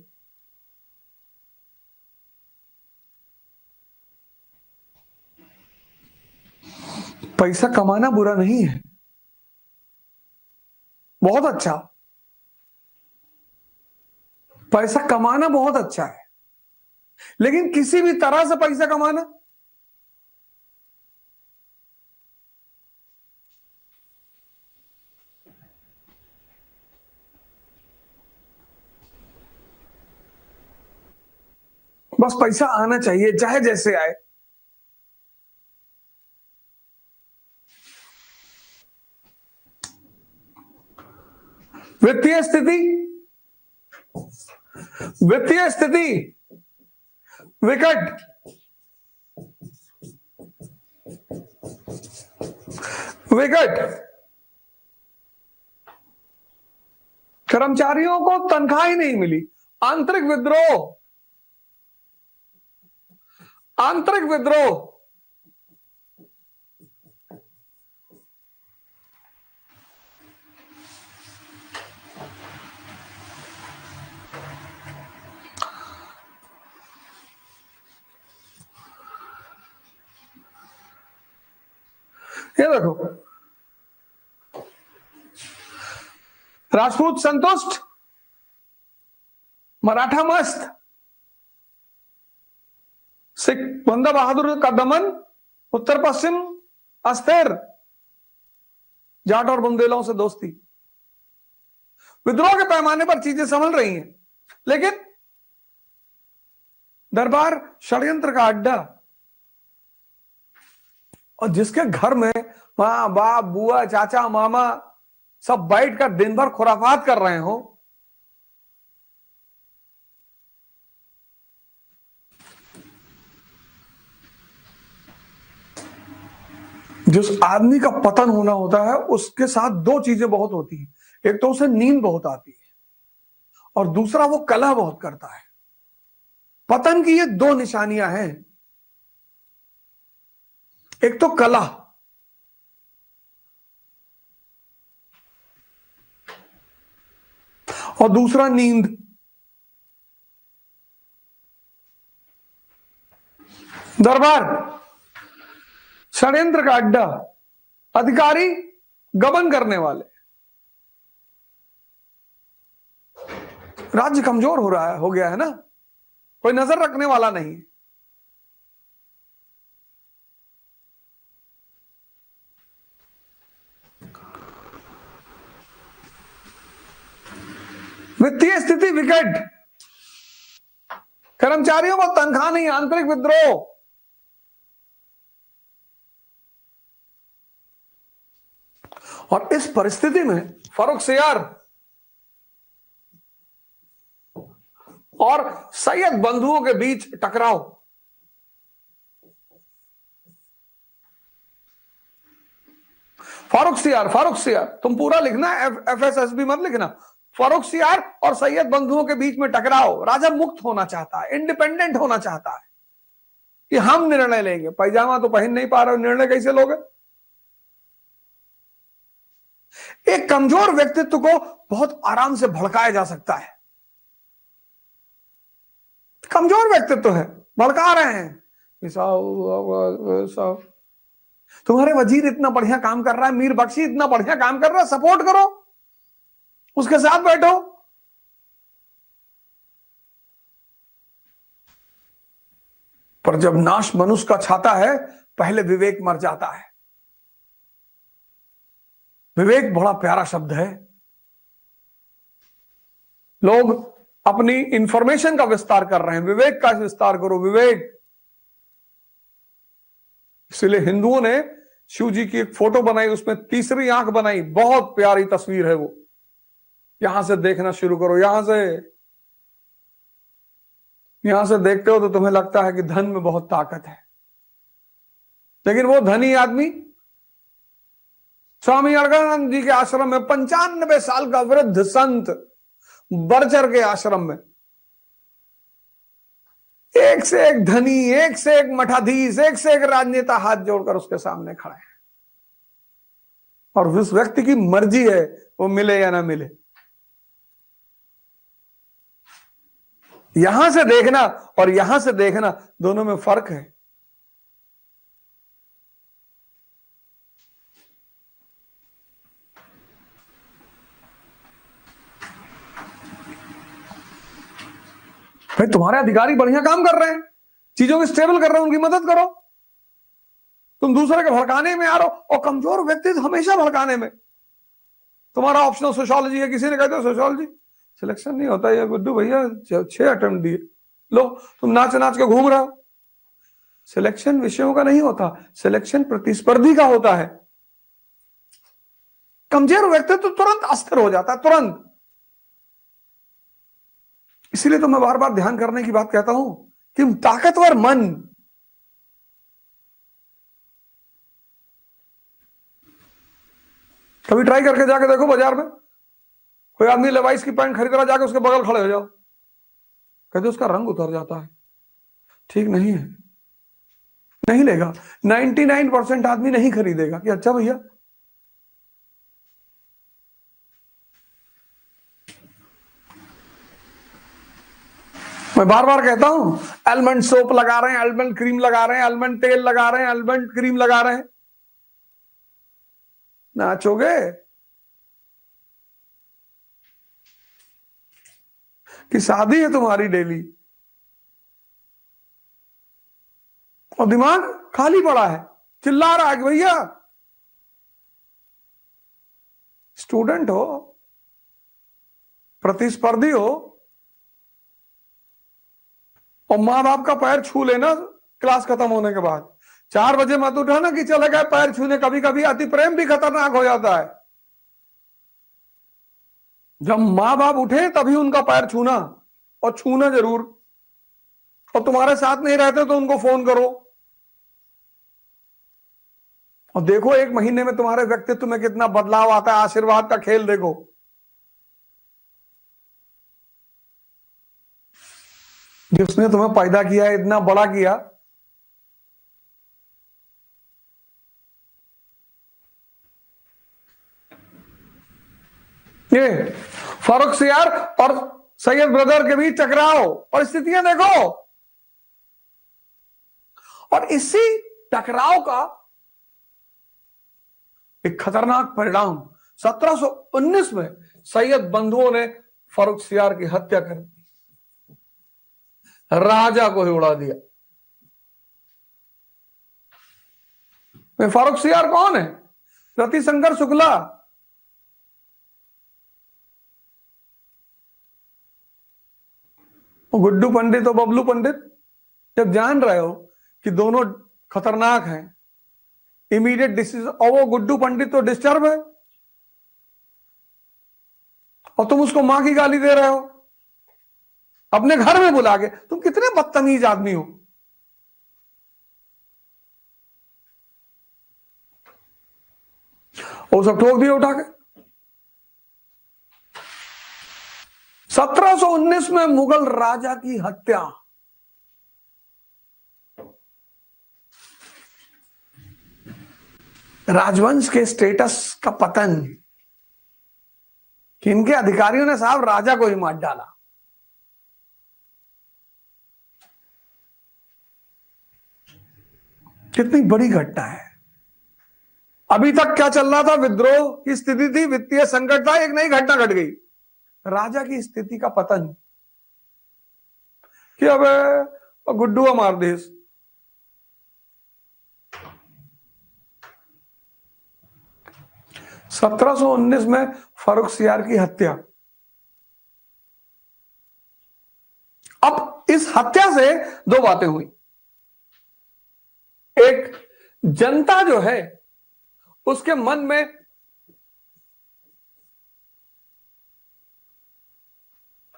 पैसा कमाना बुरा नहीं है, बहुत अच्छा। पैसा कमाना बहुत अच्छा है, लेकिन किसी भी तरह से पैसा कमाना, बस पैसा आना चाहिए चाहे जैसे आए। वित्तीय स्थिति, वित्तीय स्थिति विकट, विकट। कर्मचारियों को तनख्वाह ही नहीं मिली, आंतरिक विद्रोह, आंतरिक विद्रोह। ये देखो, राजपूत संतुष्ट, मराठा मस्त, सिख बंदा बहादुर का दमन, उत्तर पश्चिम अस्थिर, जाट और बुंदेलों से दोस्ती। विद्रोह के पैमाने पर चीजें संभल रही हैं, लेकिन दरबार षड्यंत्र का अड्डा, और जिसके घर में मां बाप बुआ चाचा मामा सब बैठकर दिन भर खुराफात कर रहे हो, जिस आदमी का पतन होना होता है उसके साथ दो चीजें बहुत होती हैं, एक तो उसे नींद बहुत आती है और दूसरा वो कलह बहुत करता है। पतन की ये दो निशानियां हैं, एक तो कलह और दूसरा नींद। दरबार षड्यंत्र का अड्डा, अधिकारी गबन करने वाले, राज्य कमजोर हो रहा है, हो गया है ना, कोई नजर रखने वाला नहीं। वित्तीय स्थिति विकट, कर्मचारियों को तनख्वाह नहीं, आंतरिक विद्रोह। और इस परिस्थिति में फारूक सियार और सैयद बंधुओं के बीच टकराव। फारूक सियार तुम पूरा लिखना, FSSB मत लिखना। फारूक सियार और सैयद बंधुओं के बीच में टकराव। राजा मुक्त होना चाहता है, इंडिपेंडेंट होना चाहता है कि हम निर्णय लेंगे। पैजामा तो पहन नहीं पा रहे हो, निर्णय कैसे लोगे? एक कमजोर व्यक्तित्व को बहुत आराम से भड़काया जा सकता है। कमजोर व्यक्तित्व है, भड़का रहे हैं, तुम्हारे वजीर इतना बढ़िया काम कर रहा है, मीर बख्शी इतना बढ़िया काम कर रहा है, सपोर्ट करो, उसके साथ बैठो। पर जब नाश मनुष्य का छाता है, पहले विवेक मर जाता है। विवेक बड़ा प्यारा शब्द है। लोग अपनी इंफॉर्मेशन का विस्तार कर रहे हैं, विवेक का विस्तार करो, विवेक। इसलिए हिंदुओं ने शिव जी की एक फोटो बनाई, उसमें तीसरी आंख बनाई, बहुत प्यारी तस्वीर है वो। यहां से देखना शुरू करो, यहां से देखते हो तो तुम्हें लगता है कि धन में बहुत ताकत है, लेकिन वो धनी आदमी स्वामी अड़गड़ानंद जी के आश्रम में 95 साल का वृद्ध संत बरचर के आश्रम में, एक से एक धनी, एक से एक मठाधीश, एक से एक राजनेता हाथ जोड़कर उसके सामने खड़े हैं, और उस व्यक्ति की मर्जी है वो मिले या ना मिले। यहां से देखना और यहां से देखना, दोनों में फर्क है। भाई तुम्हारे अधिकारी बढ़िया काम कर रहे हैं, चीजों को स्टेबल कर रहे हो, उनकी मदद करो। तुम दूसरे के भड़काने में आ रहे हो, और कमजोर व्यक्ति तो हमेशा भड़काने में। तुम्हारा ऑप्शनल सोशियोलॉजी है, किसी ने कहते सोशियोलॉजी सिलेक्शन नहीं होता, ये गुड्डू भैया 6 अटेम्प्ट दिए, लो तुम नाच नाच के घूम रहे हो। सिलेक्शन विषयों का नहीं होता, सिलेक्शन प्रतिस्पर्धी का होता है। कमजोर व्यक्ति तो तुरंत अस्थिर हो जाता है, तुरंत। इसीलिए तो मैं बार बार ध्यान करने की बात कहता हूं कि ताकतवर मन, कभी ट्राई करके जाके देखो बाजार में, कोई आदमी लेवाइस की पैंट खरीद रहा, जाके उसके बगल खड़े हो जाओ, कहते उसका रंग उतर जाता है। ठीक नहीं है, नहीं लेगा। 99% आदमी नहीं खरीदेगा कि अच्छा भैया। मैं बार बार कहता हूं, आलमंड सोप लगा रहे हैं, आलमंड क्रीम लगा रहे हैं, आलमंड तेल लगा रहे हैं, आलमंड क्रीम लगा रहे हैं, नाचोगे कि शादी है तुम्हारी डेली और दिमाग खाली पड़ा है, चिल्ला रहा है कि भैया। स्टूडेंट हो, प्रतिस्पर्धी हो, और मां बाप का पैर छू लेना क्लास खत्म होने के बाद, 4 बजे मत उठाना कि चले गए पैर छूने। कभी कभी अति प्रेम भी खतरनाक हो जाता है। जब मां बाप उठे तभी उनका पैर छूना, और छूना जरूर। और तुम्हारे साथ नहीं रहते तो उनको फोन करो, और देखो 1 महीने में तुम्हारे व्यक्तित्व में कितना बदलाव आता है। आशीर्वाद का खेल देखो। जिसने तुम्हें पैदा किया है, इतना बड़ा किया, ये फारूक सियार और सैयद ब्रदर के बीच टकराव और स्थितियां देखो, और इसी टकराव का एक खतरनाक परिणाम 1719 में सैयद बंधुओं ने फारूक सियार की हत्या कर दी, राजा को ही उड़ा दिया। फारूक सियार कौन है? रतिशंकर शुक्ला। गुड्डू पंडित और बबलू पंडित जब जान रहे हो कि दोनों खतरनाक हैं, इमीडिएट डिसीजन, और वो गुड्डू पंडित तो डिस्टर्ब है, और तुम उसको मां की गाली दे रहे हो अपने घर में बुला के। तुम कितने बदतमीज आदमी हो। वो सब ठोक दिए उठा के। 1719 में मुगल राजा की हत्या, राजवंश के स्टेटस का पतन, कि इनके अधिकारियों ने साहब राजा को ही मार डाला। कितनी बड़ी घटना है। अभी तक क्या चल रहा था? विद्रोह की स्थिति थी, वित्तीय संकट था, एक नई घटना घट गई, राजा की स्थिति का पतन, कि अब गुड्डू मार देश। सन 1719 में फारूक सियार की हत्या। अब इस हत्या से 2 बातें हुई। एक, जनता जो है उसके मन में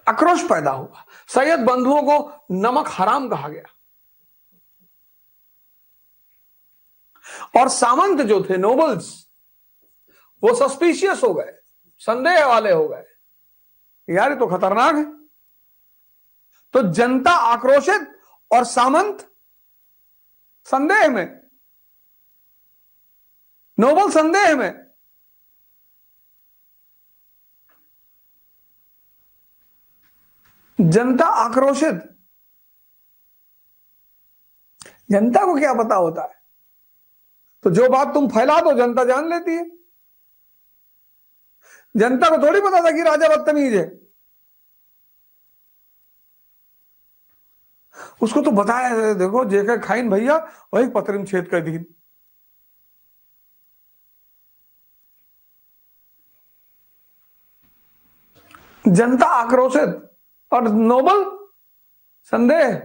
आक्रोश पैदा हुआ। सैयद बंधुओं को नमक हराम कहा गया, और सामंत जो थे, नोबल्स, वो सस्पिशियस हो गए, संदेह वाले हो गए, यार ये तो खतरनाक है। तो जनता आक्रोशित और सामंत संदेह में, नोबल संदेह में। जनता आक्रोशित। जनता को क्या पता होता है? तो जो बात तुम फैला दो जनता जान लेती है। जनता को थोड़ी पता था कि राजा बदतमीज है। उसको तो बताया, देखो जेकर खाइन भैया वही पतरिम छेद कर दीन। जनता आक्रोशित और नोबल संदेह,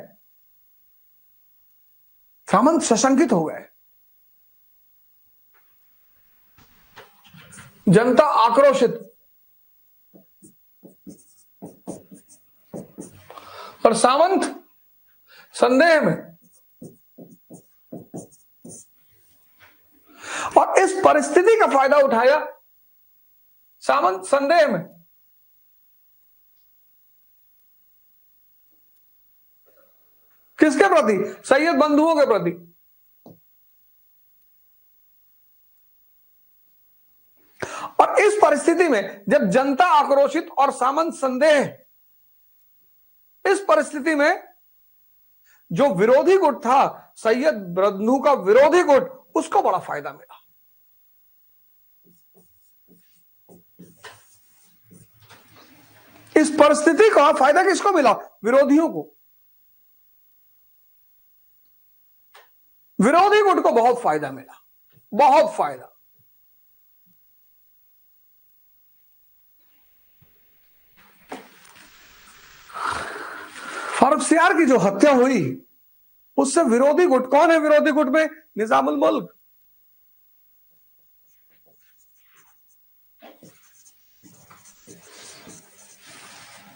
सामंत सशंकित हो गए। जनता आक्रोशित और सामंत संदेह में। और इस परिस्थिति का फायदा उठाया सामंत संदेह में। किसके प्रति? सैयद बंधुओं के प्रति। और इस परिस्थिति में जब जनता आक्रोशित और सामंत संदेह, इस परिस्थिति में जो विरोधी गुट था, सैयद बंधु का विरोधी गुट, उसको बड़ा फायदा मिला। इस परिस्थिति का फायदा किसको मिला? विरोधियों को। विरोधी गुट को बहुत फायदा मिला, बहुत फायदा। फारूक सियार की जो हत्या हुई, उससे विरोधी गुट कौन है? विरोधी गुट में निजामुल मुल्क,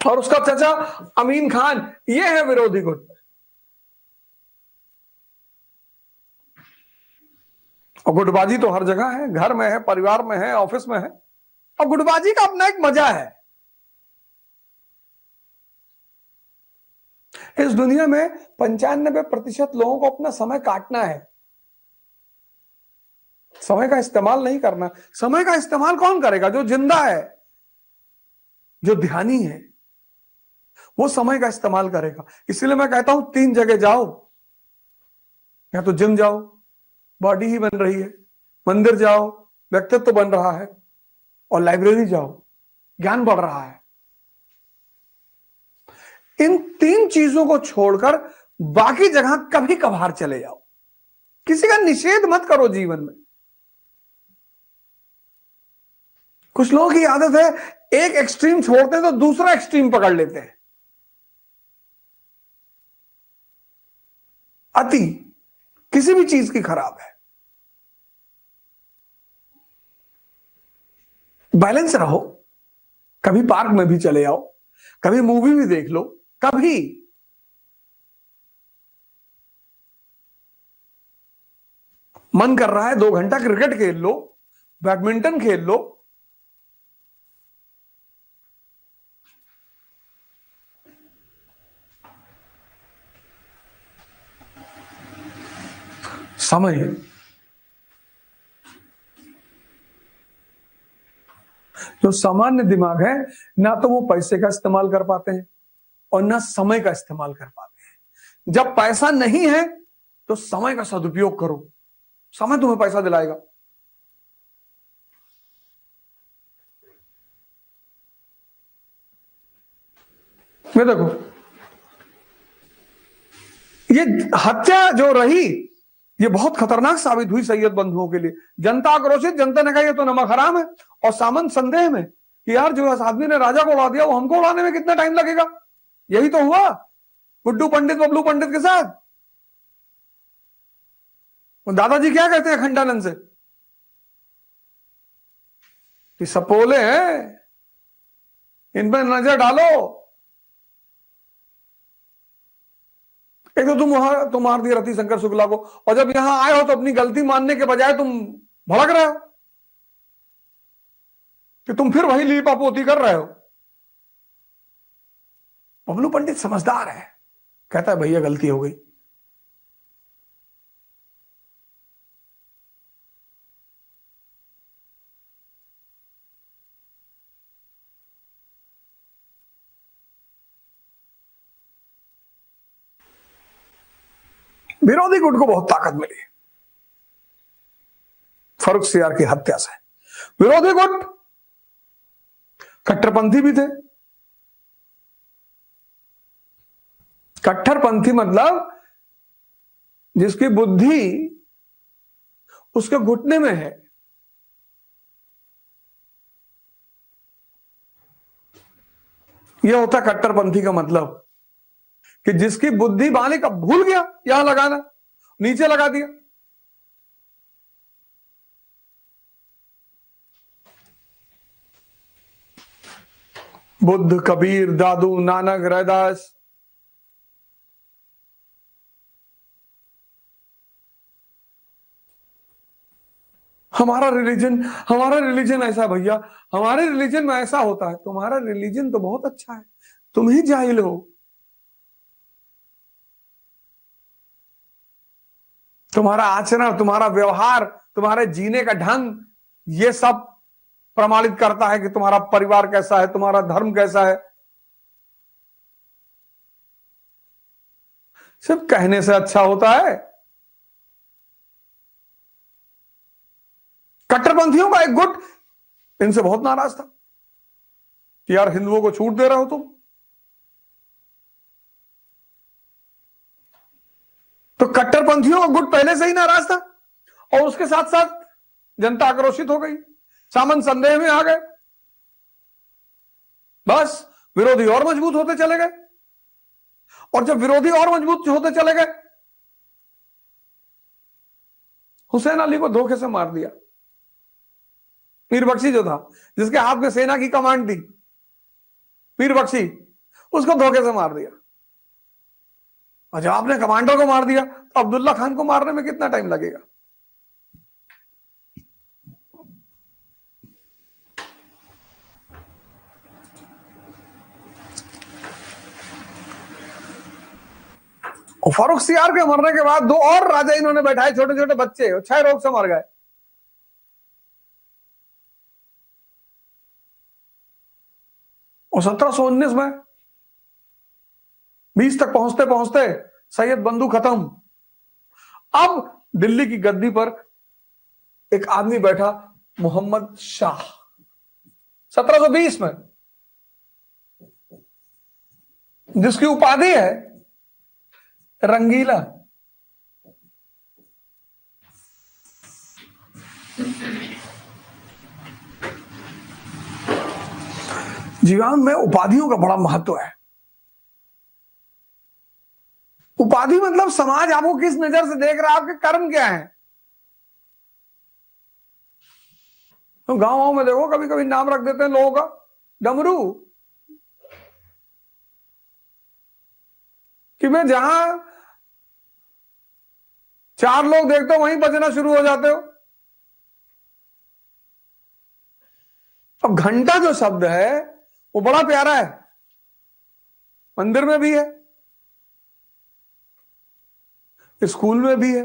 और उसका चाचा अमीन खान, ये है विरोधी गुट। और गुटबाजी तो हर जगह है, घर में है, परिवार में है, ऑफिस में है। और गुटबाजी का अपना एक मजा है। इस दुनिया में 95% लोगों को अपना समय काटना है, समय का इस्तेमाल नहीं करना। समय का इस्तेमाल कौन करेगा? जो जिंदा है, जो ध्यानी है, वो समय का इस्तेमाल करेगा। इसलिए मैं कहता हूं 3 जगह जाओ, या तो जिम जाओ, बॉडी ही बन रही है, मंदिर जाओ, व्यक्तित्व तो बन रहा है, और लाइब्रेरी जाओ, ज्ञान बढ़ रहा है। इन 3 चीजों को छोड़कर बाकी जगह कभी कभार चले जाओ। किसी का निषेध मत करो जीवन में। कुछ लोगों की आदत है, एक एक्सट्रीम छोड़ते हैं तो दूसरा एक्सट्रीम पकड़ लेते हैं। अति किसी भी चीज की खराब है। बैलेंस रहो। कभी पार्क में भी चले आओ, कभी मूवी भी देख लो, कभी मन कर रहा है 2 घंटा क्रिकेट खेल लो, बैडमिंटन खेल लो। समय, जो सामान्य दिमाग है, ना तो वो पैसे का इस्तेमाल कर पाते हैं और ना समय का इस्तेमाल कर पाते हैं। जब पैसा नहीं है तो समय का सदुपयोग करो, समय तुम्हें पैसा दिलाएगा। ये देखो, ये हत्या जो रही, ये बहुत खतरनाक साबित हुई सैयद बंधुओं के लिए। जनता आक्रोशित, जनता ने कहा ये तो नमक हराम है। और सामंत संदेह में कि यार जो इस आदमी ने राजा को उड़ा दिया, वो हमको उड़ाने में कितना टाइम लगेगा। यही तो हुआ गुड्डू पंडित बबलू पंडित के साथ। दादाजी क्या कहते हैं खंडानंद से कि सपोले हैं, इन पर नजर डालो। एक तो तुम मार दिया रति शंकर शुक्ला को, और जब यहां आए हो तो अपनी गलती मानने के बजाय तुम भड़क रहे हो कि तुम फिर वही लीपा पोती कर रहे हो। बबलू पंडित समझदार है, कहता है भैया गलती हो गई। विरोधी गुट को बहुत ताकत मिली फारूक सियार की हत्या से। विरोधी गुट कट्टरपंथी भी थे, कट्टरपंथी मतलब जिसकी बुद्धि उसके घुटने में है। यह होता है कट्टरपंथी का मतलब, कि जिसकी बुद्धि बाने का भूल गया, यहां लगाना, नीचे लगा दिया। बुद्ध, कबीर, दादू, नानक, रैदास, हमारा रिलीजन ऐसा भैया, हमारे रिलीजन में ऐसा होता है। तुम्हारा रिलीजन तो बहुत अच्छा है, तुम ही जाहिल हो। तुम्हारा आचरण, तुम्हारा व्यवहार, तुम्हारे जीने का ढंग, ये सब प्रमाणित करता है कि तुम्हारा परिवार कैसा है, तुम्हारा धर्म कैसा है। सिर्फ कहने से अच्छा होता है? कट्टरपंथियों का एक गुट इनसे बहुत नाराज था कि यार हिंदुओं को छूट दे रहे हो तुम। तो कट्टरपंथियों का गुट पहले से ही नाराज था, और उसके साथ साथ जनता आक्रोशित हो गई, सामंत संदेह में आ गए। बस विरोधी और मजबूत होते चले गए, और जब विरोधी और मजबूत होते चले गए, हुसैन अली को धोखे से मार दिया। मीर बख्शी जो था, जिसके हाथ में सेना की कमांड थी, मीर बख्शी, उसको धोखे से मार दिया। और जब आपने कमांडर को मार दिया, तो अब्दुल्ला खान को मारने में कितना टाइम लगेगा? और फारूक सियार के मरने के बाद दो और राजा इन्होंने बैठाए, छोटे छोटे बच्चे, और 6 रोग से मर गए। और 1719 में 20 तक पहुंचते पहुंचते सैयद बंधु खत्म। अब दिल्ली की गद्दी पर एक आदमी बैठा, मोहम्मद शाह, 1720 में, जिसकी उपाधि है रंगीला। जीवन में उपाधियों का बड़ा महत्व है। उपाधि मतलब समाज आपको किस नजर से देख रहा है, आपके कर्म क्या है। तो गांवों में देखो कभी कभी नाम रख देते हैं लोगों का, डमरू, कि मैं जहां 4 लोग देखते हो वहीं बजना शुरू हो जाते हो। अब घंटा जो शब्द है वो बड़ा प्यारा है, मंदिर में भी है, स्कूल में भी है।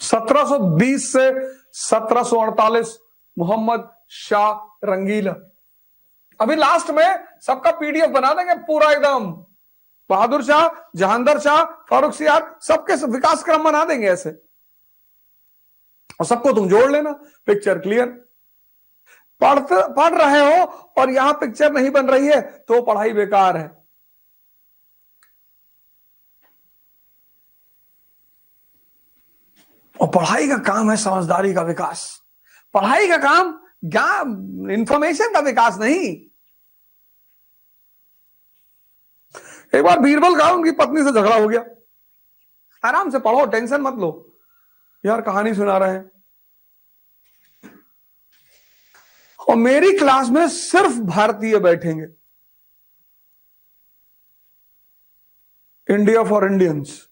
(1720 से 1748) मोहम्मद शाह रंगीला। अभी लास्ट में सबका पीडीएफ बना देंगे पूरा एकदम, बहादुर शाह, जहांगीर शाह, फारूक सियार, सबके विकास क्रम बना देंगे ऐसे, और सबको तुम जोड़ लेना, पिक्चर क्लियर। पढ़ रहे हो और यहां पिक्चर नहीं बन रही है तो पढ़ाई बेकार है। और पढ़ाई का काम है समझदारी का विकास, पढ़ाई का काम ज्ञान, इंफॉर्मेशन का विकास नहीं। एक बार बीरबल का उनकी पत्नी से झगड़ा हो गया। आराम से पढ़ो, टेंशन मत लो, यार कहानी सुना रहे हैं। और मेरी क्लास में सिर्फ भारतीय बैठेंगे, इंडिया फॉर इंडियंस।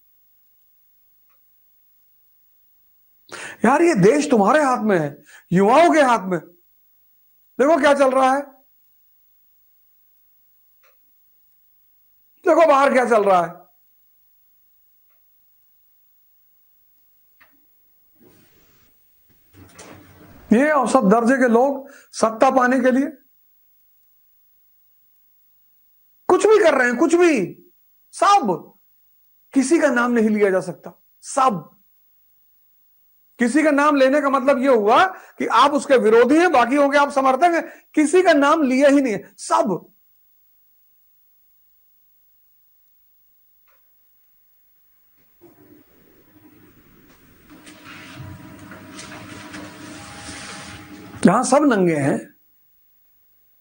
यार ये देश तुम्हारे हाथ में है, युवाओं के हाथ में। देखो क्या चल रहा है, देखो बाहर क्या चल रहा है। ये औसत दर्जे के लोग सत्ता पाने के लिए कुछ भी कर रहे हैं, कुछ भी, सब, किसी का नाम नहीं लिया जा सकता, सब। किसी का नाम लेने का मतलब यह हुआ कि आप उसके विरोधी हैं, बाकी होंगे आप समर्थक हैं। किसी का नाम लिया ही नहीं है, सब। जहां सब नंगे हैं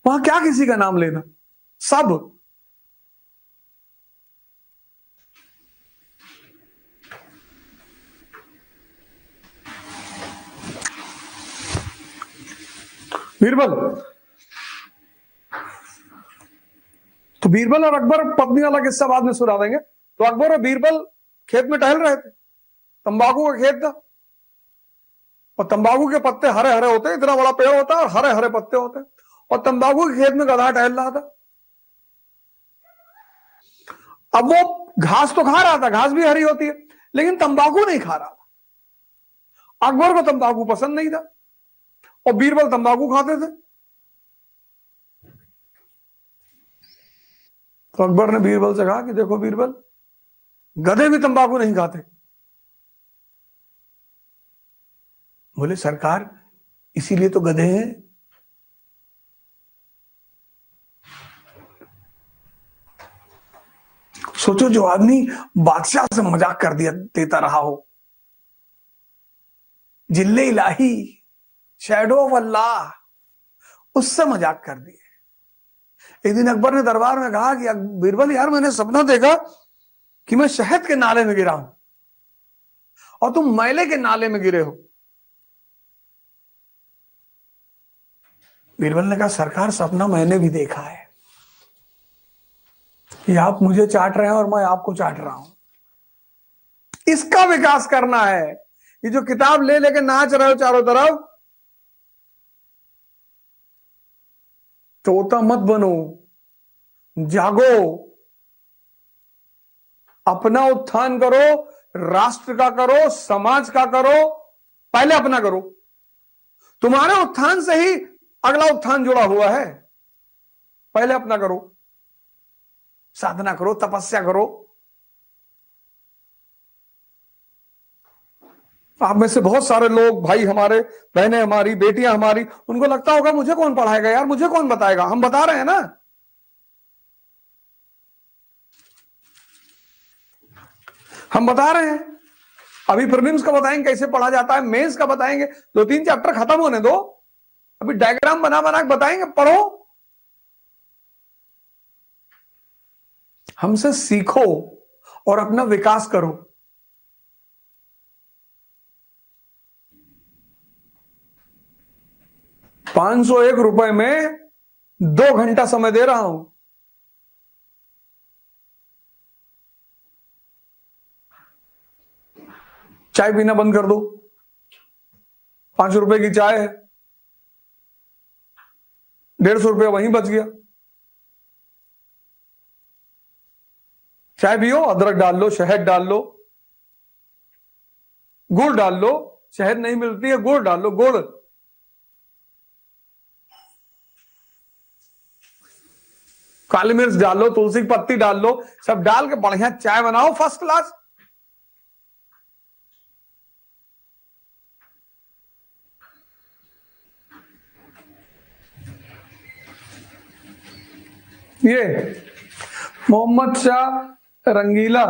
वहां क्या किसी का नाम लेना, सब। बीरबल, तो बीरबल और अकबर पत्नी वाला किस्सा बाद में सुना देंगे। तो अकबर और बीरबल खेत में टहल रहे थे, तंबाकू का खेत था, और तंबाकू के पत्ते हरे हरे होते हैं, इतना बड़ा पेड़ होता है और हरे हरे पत्ते होते हैं, और तंबाकू के खेत में गधा टहल रहा था। अब वो घास तो खा रहा था, घास भी हरी होती है, लेकिन तंबाकू नहीं खा रहा था। अकबर को तंबाकू पसंद नहीं था, और बीरबल तंबाकू खाते थे। तो अकबर ने बीरबल से कहा कि देखो बीरबल, गधे भी तंबाकू नहीं खाते। बोले सरकार, इसीलिए तो गधे हैं। सोचो, जो आदमी बादशाह से मजाक कर दिया देता रहा हो, जिल्ले इलाही, शैडो ऑफ अल्लाह, उससे मजाक कर दिए। एक दिन अकबर ने दरबार में कहा कि बीरबल यार, मैंने सपना देखा कि मैं शहद के नाले में गिरा हूं और तुम मैले के नाले में गिरे हो। बीरबल ने कहा सरकार, सपना मैंने भी देखा है कि आप मुझे चाट रहे हैं और मैं आपको चाट रहा हूं। इसका विकास करना है। ये जो किताब ले लेके नाच रहे हो चारों तरफ, तोता मत बनो, जागो, अपना उत्थान करो, राष्ट्र का करो, समाज का करो, पहले अपना करो। तुम्हारे उत्थान से ही अगला उत्थान जुड़ा हुआ है। पहले अपना करो, साधना करो, तपस्या करो। आप में से बहुत सारे लोग, भाई हमारे, बहनें हमारी, बेटियां हमारी, उनको लगता होगा मुझे कौन पढ़ाएगा यार, मुझे कौन बताएगा। हम बता रहे हैं ना, हम बता रहे हैं। अभी प्रीलिम्स का बताएंगे कैसे पढ़ा जाता है, मेंस का बताएंगे, 2-3 चैप्टर खत्म होने दो, अभी डायग्राम बना बना के बताएंगे, पढ़ो, हमसे सीखो और अपना विकास करो। ₹501 में 2 घंटा समय दे रहा हूं। चाय पीना बंद कर दो, ₹5 की चाय है, ₹150 वहीं बच गया। चाय पियो, अदरक डाल लो, शहद डाल लो, गुड़ डाल लो, शहद नहीं मिलती है, गुड़ डाल लो, गुड़। काली मिर्च डाल लो, तुलसी की पत्ती डाल लो, सब डाल के बढ़िया चाय बनाओ, फर्स्ट क्लास। ये मोहम्मद शाह रंगीला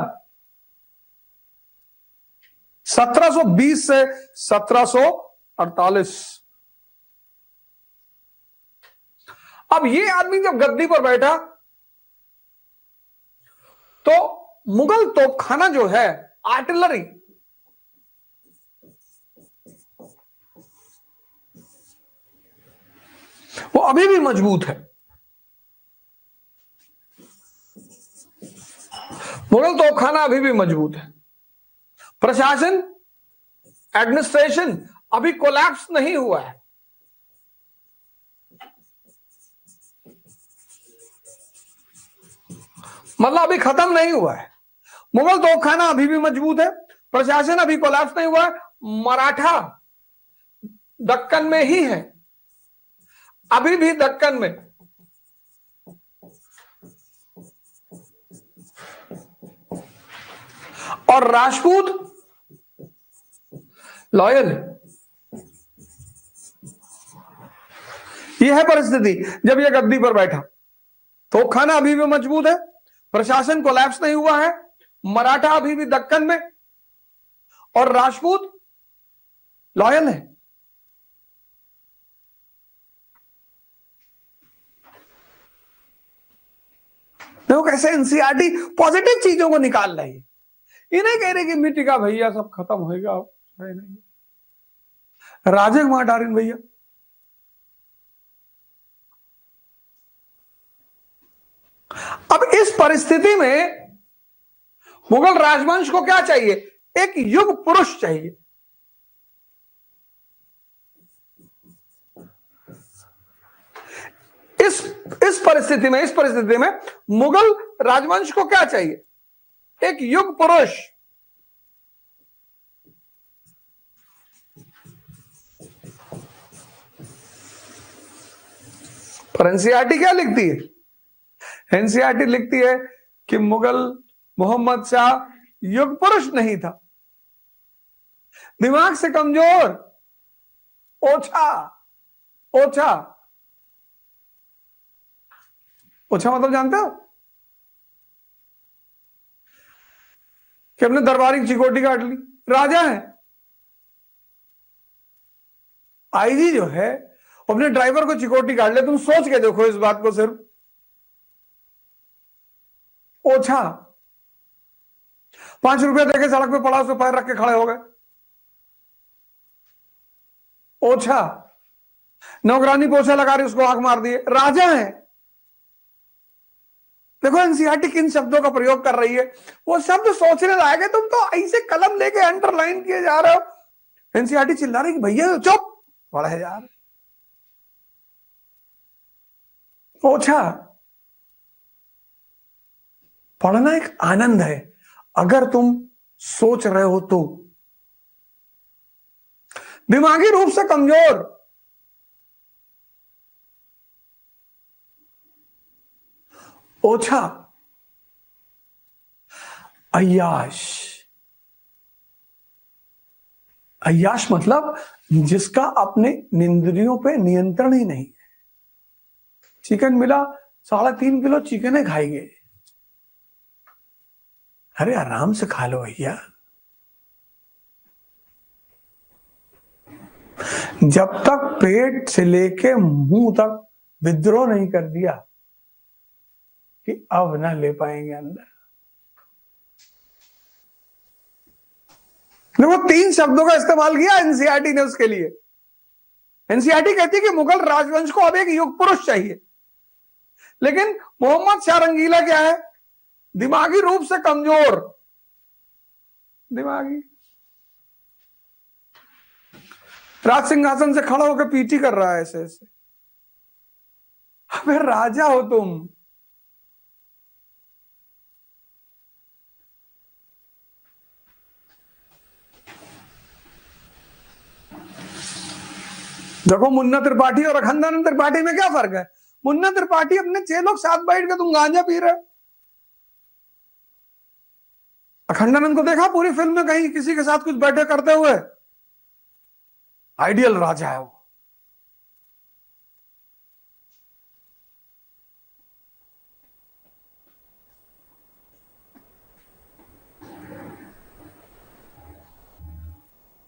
1720 से 1748। अब ये आदमी जब गद्दी पर बैठा तो मुगल तोपखाना जो है, आर्टिलरी, वो अभी भी मजबूत है। मुगल तोपखाना अभी भी मजबूत है। प्रशासन, एडमिनिस्ट्रेशन अभी कोलैप्स नहीं हुआ है। मतलब अभी खत्म नहीं हुआ है। मुगल तोपखाना अभी भी मजबूत है, प्रशासन अभी कोलैप्स नहीं हुआ है। मराठा दक्कन में ही है, अभी भी दक्कन में। और राजपूत लॉयल। यह है परिस्थिति जब यह गद्दी पर बैठा। तोपखाना अभी भी मजबूत है, प्रशासन कोलैप्स नहीं हुआ है, मराठा अभी भी दक्कन में, और राजपूत लॉयल है। देखो कैसे एनसीईआरटी पॉजिटिव चीजों को निकाल रही है। ये नहीं कह रहे कि मिट्टी का भैया सब खत्म होएगा, नहीं। राजे कुमार डारिन भैया, अब इस परिस्थिति में मुगल राजवंश को क्या चाहिए? एक युग पुरुष चाहिए। इस परिस्थिति में मुगल राजवंश को क्या चाहिए? एक युग पुरुष। पर एनसीईआरटी क्या लिखती है? एनसीईआरटी लिखती है कि मुगल मोहम्मद शाह युग पुरुष नहीं था, दिमाग से कमजोर, ओछा। ओछा ओछा मतलब जानते हो कि अपने दरबारी की चिकोटी काट ली। राजा है, आईजी जो है अपने ड्राइवर को चिकोटी काट ले। तुम सोच के देखो इस बात को सिर्फ। ओछा, 5 रुपया देके सड़क पे पड़ा, उसको पैर रख के खड़े हो गए। ओछा, नौकरानी पोछा लगा रही, उसको आंख मार दिए। राजा है। देखो एनसीईआरटी किन शब्दों का प्रयोग कर रही है, वो शब्द सोचने लायक है। तुम तो ऐसे कलम लेके अंडरलाइन किए जा रहे हो। एनसीईआरटी चिल्ला रही कि भैया चुप, पढ़े जा रहे। ओछा, पढ़ना एक आनंद है अगर तुम सोच रहे हो तो। दिमागी रूप से कमजोर, ओछा। अय्याश, अय्याश मतलब जिसका अपने इंद्रियों पे नियंत्रण ही नहीं है। चिकन मिला, 3.5 किलो चिकन है खाएंगे। अरे आराम से खा लो भैया। जब तक पेट से लेके मुंह तक विद्रोह नहीं कर दिया कि अब ना ले पाएंगे अंदर। देखो 3 शब्दों का इस्तेमाल किया एनसीईआरटी ने उसके लिए। एनसीईआरटी कहती है कि मुगल राजवंश को अब एक युग पुरुष चाहिए, लेकिन मोहम्मद शाह रंगीला क्या है? दिमागी रूप से कमजोर। दिमागी, राज सिंहासन से खड़ा होकर पीटी कर रहा है ऐसे ऐसे। अबे राजा हो तुम। देखो मुन्ना त्रिपाठी और अखंडानंद त्रिपाठी में क्या फर्क है? मुन्ना त्रिपाठी अपने 6 लोग साथ बैठ के तुम गांजा पी रहे हो। अखंडानंद को देखा पूरी फिल्म में कहीं किसी के साथ कुछ बैठे करते हुए? आइडियल राजा है वो।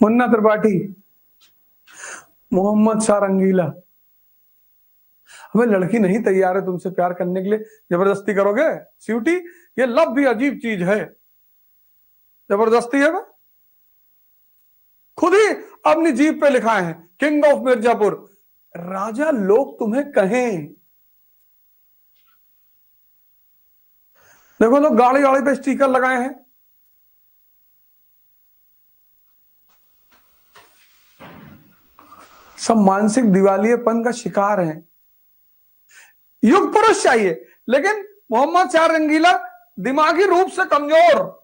मुन्ना त्रिपाठी, मोहम्मद शाह रंगीला। हमें लड़की नहीं तैयार है तुमसे प्यार करने के लिए, जबरदस्ती करोगे? स्वीटी, ये लव भी अजीब चीज है, जबरदस्ती है। खुद ही अपनी जीप पे लिखाए हैं किंग ऑफ मिर्जापुर। राजा लोग तुम्हें कहें। देखो लोग गाड़ी गाड़ी पे स्टिकर लगाए हैं। सब मानसिक दिवालियेपन का शिकार हैं। युग पुरुष चाहिए, लेकिन मोहम्मद शाह रंगीला दिमागी रूप से कमजोर।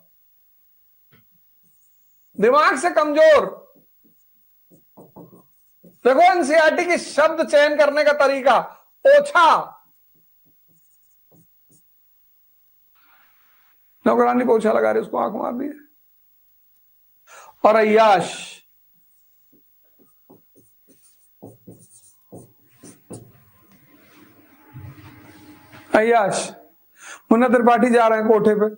दिमाग से कमजोर। देखो एनसीईआरटी की शब्द चयन करने का तरीका। ओछा, नौकरानी पोछा लगा रही, उसको आंख मार दी। और अय्याश, अय्याश, मुन्ना त्रिपाठी जा रहे हैं कोठे पे,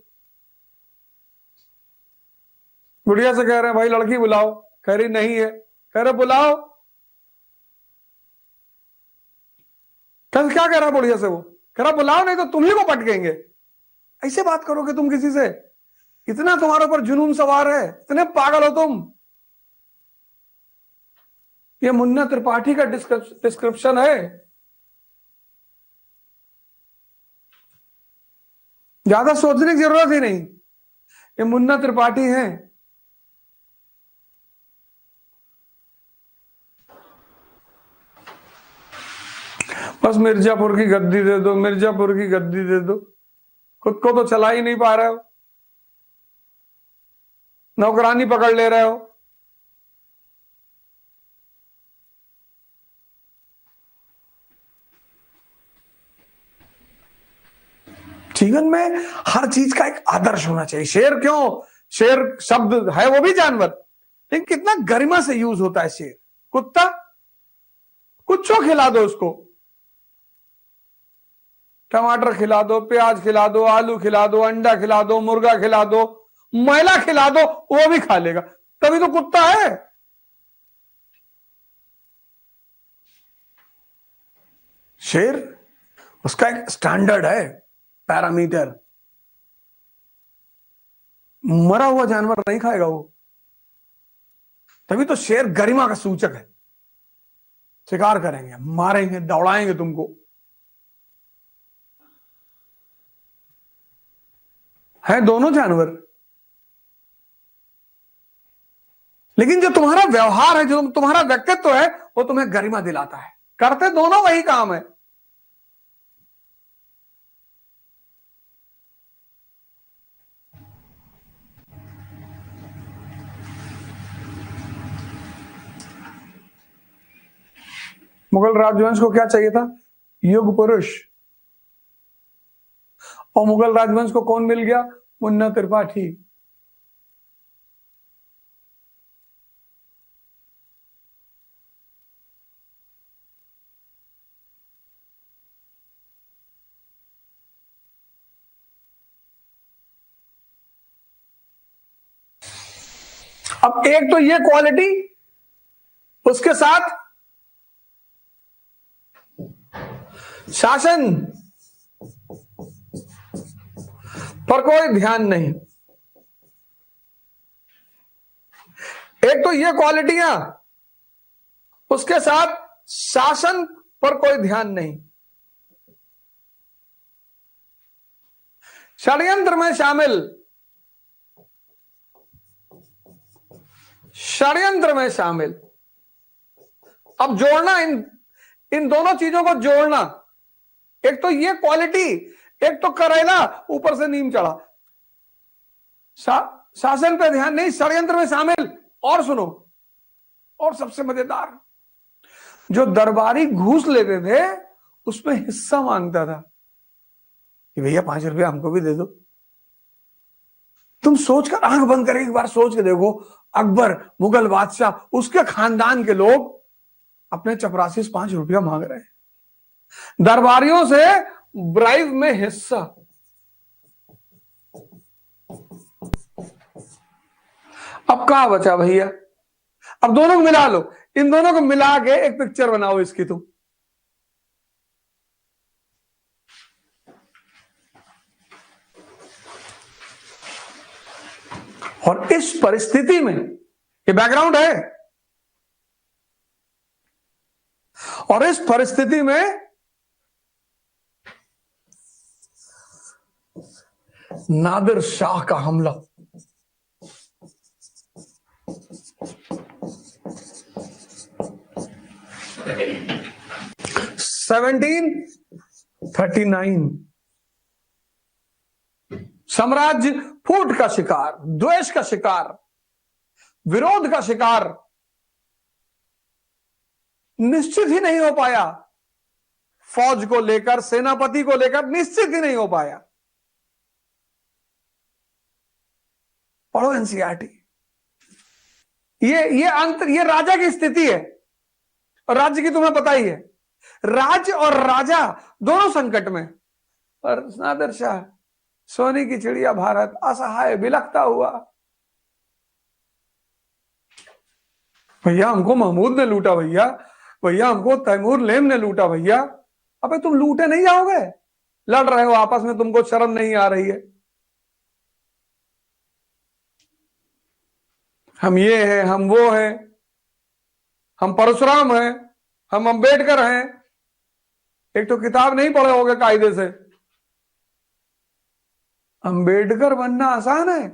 गुड़िया से कह रहे हैं भाई लड़की बुलाओ, कह रही नहीं है, कह रहे बुलाओ। क्या कह रहा है बुढ़िया से? वो कह रहा बुलाओ नहीं तो तुम ही को पटकेंगे। ऐसे बात करोगे तुम किसी से? इतना तुम्हारे ऊपर जुनून सवार है, इतने पागल हो तुम। ये मुन्ना त्रिपाठी का डिस्क्रिप्शन है। ज्यादा सोचने की जरूरत ही नहीं, ये मुन्ना त्रिपाठी हैं। बस मिर्जापुर की गद्दी दे दो, मिर्जापुर की गद्दी दे दो। खुद को तो चला ही नहीं पा रहे हो, नौकरानी पकड़ ले रहे हो। जीवन में हर चीज का एक आदर्श होना चाहिए। शेर क्यों, शेर शब्द है वो भी जानवर, लेकिन कितना गरिमा से यूज होता है शेर। कुत्ता, कुछ खिला दो उसको, टमाटर खिला दो, प्याज खिला दो, आलू खिला दो, अंडा खिला दो, मुर्गा खिला दो, मैला खिला दो, वो भी खा लेगा, तभी तो कुत्ता है। शेर, उसका एक स्टैंडर्ड है, पैरामीटर। मरा हुआ जानवर नहीं खाएगा वो, तभी तो शेर गरिमा का सूचक है। शिकार करेंगे, मारेंगे, दौड़ाएंगे तुमको। है दोनों जानवर, लेकिन जो तुम्हारा व्यवहार है, जो तुम्हारा व्यक्तित्व है, वो तुम्हें गरिमा दिलाता है। करते दोनों वही काम है। मुगल राजवंश को क्या चाहिए था? युग पुरुष। और मुगल राजवंश को कौन मिल गया? मुन्ना त्रिपाठी। अब एक तो ये क्वालिटी, उसके साथ शासन पर कोई ध्यान नहीं। एक तो ये क्वालिटियां, उसके साथ शासन पर कोई ध्यान नहीं। षड्यंत्र में शामिल, षड्यंत्र में शामिल। अब जोड़ना, इन दोनों चीजों को जोड़ना। एक तो ये क्वालिटी, एक तो करेला, ऊपर से नीम चढ़ा। शासन पे ध्यान नहीं, षड्यंत्र में शामिल। और सुनो, और सबसे मजेदार, जो दरबारी घूस लेते थे उसमें हिस्सा मांगता था कि भैया 5 रुपया हमको भी दे दो। तुम सोचकर, आंख बंद करके एक बार सोच के देखो, अकबर, मुगल बादशाह, उसके खानदान के लोग अपने चपरासी से 5 रुपया मांग रहे हैं, दरबारियों से ब्राइब में हिस्सा। अब कहां बचा भैया? अब दोनों को मिला लो, इन दोनों को मिला के एक पिक्चर बनाओ इसकी तुम। और इस परिस्थिति में, ये बैकग्राउंड है, और इस परिस्थिति में नादिर शाह का हमला, सेवनटीन 39, साम्राज्य फूट का शिकार, द्वेष का शिकार, विरोध का शिकार निश्चित ही नहीं हो पाया। फौज को लेकर, सेनापति को लेकर निश्चित ही नहीं हो पाया। पढ़ो एनसीईआरटी। ये राजा की स्थिति है, और राज्य की तुम्हें पता ही है, राज्य और राजा दोनों संकट में। और नादिर शाह, सोने की चिड़िया भारत असहाय बिलखता हुआ। भैया हमको महमूद ने लूटा भैया, भैया हमको तैमूर लेम ने लूटा भैया। अबे तुम लूटे नहीं जाओगे, लड़ रहे हो आपस में, तुमको शर्म नहीं आ रही है? हम ये हैं, हम वो हैं, हम परशुराम हैं, हम अंबेडकर हैं। एक तो किताब नहीं पढ़े होगे कायदे से। अंबेडकर बनना आसान है?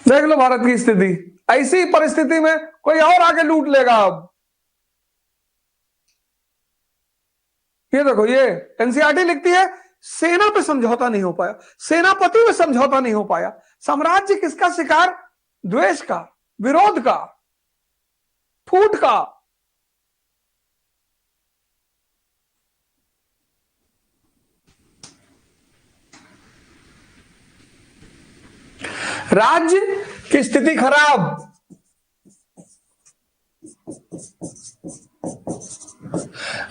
देख लो भारत की स्थिति। ऐसी परिस्थिति में कोई और आके लूट लेगा। अब ये देखो, ये एनसीईआरटी लिखती है सेना पे समझौता नहीं हो पाया, सेनापति में समझौता नहीं हो पाया। साम्राज्य किसका शिकार? द्वेष का, विरोध का, फूट का। राज्य की स्थिति खराब,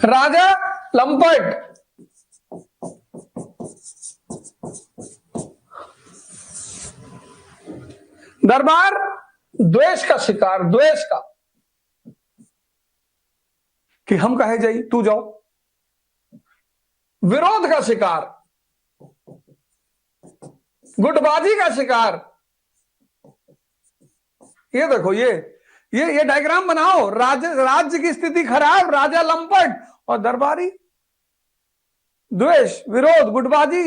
राजा लंपट, दरबार द्वेष का शिकार, द्वेष का, कि हम कहे जाई तू जाओ, विरोध का शिकार, गुटबाजी का शिकार। ये देखो, ये डायग्राम बनाओ। राज्य की स्थिति खराब, राजा लंपट, और दरबारी द्वेष, विरोध, गुटबाजी।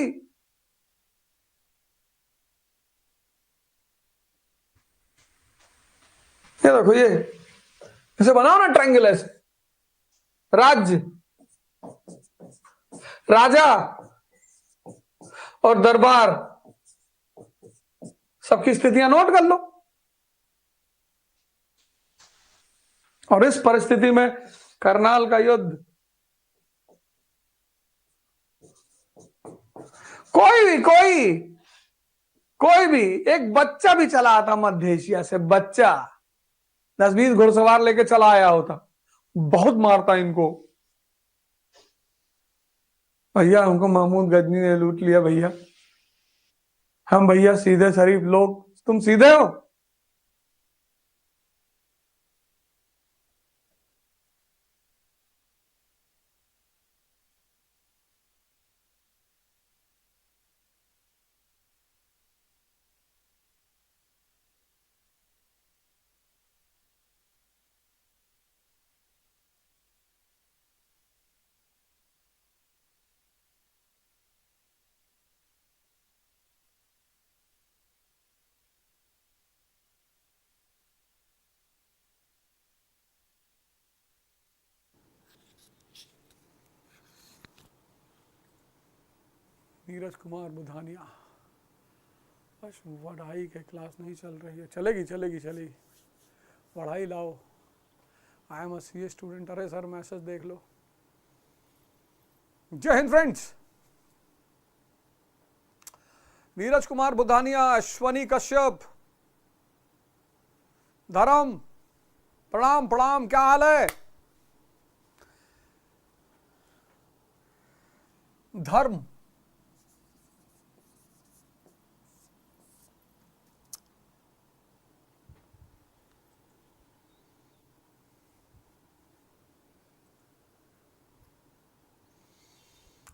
ये देखो, ये इसे बनाओ ना ट्रायंगल ऐसे। राज्य, राजा और दरबार, सबकी स्थितियां नोट कर लो। और इस परिस्थिति में करनाल का युद्ध, कोई भी एक बच्चा भी चला आता मध्य एशिया से, बच्चा 10-20 घुड़सवार लेके चला आया होता, बहुत मारता इनको। भैया हमको महमूद गजनी ने लूट लिया भैया। हम भैया सीधे शरीफ लोग, तुम सीधे हो? नीरज कुमार बुधानिया, बस पढ़ाई के क्लास नहीं चल रही है। चलेगी, पढ़ाई लाओ। I am C student. अरे सर मैसेज देख लो। जय हिंद फ्रेंड्स। नीरज कुमार बुधानिया, अश्वनी कश्यप, धर्म, प्रणाम प्रणाम, क्या हाल है? धर्म,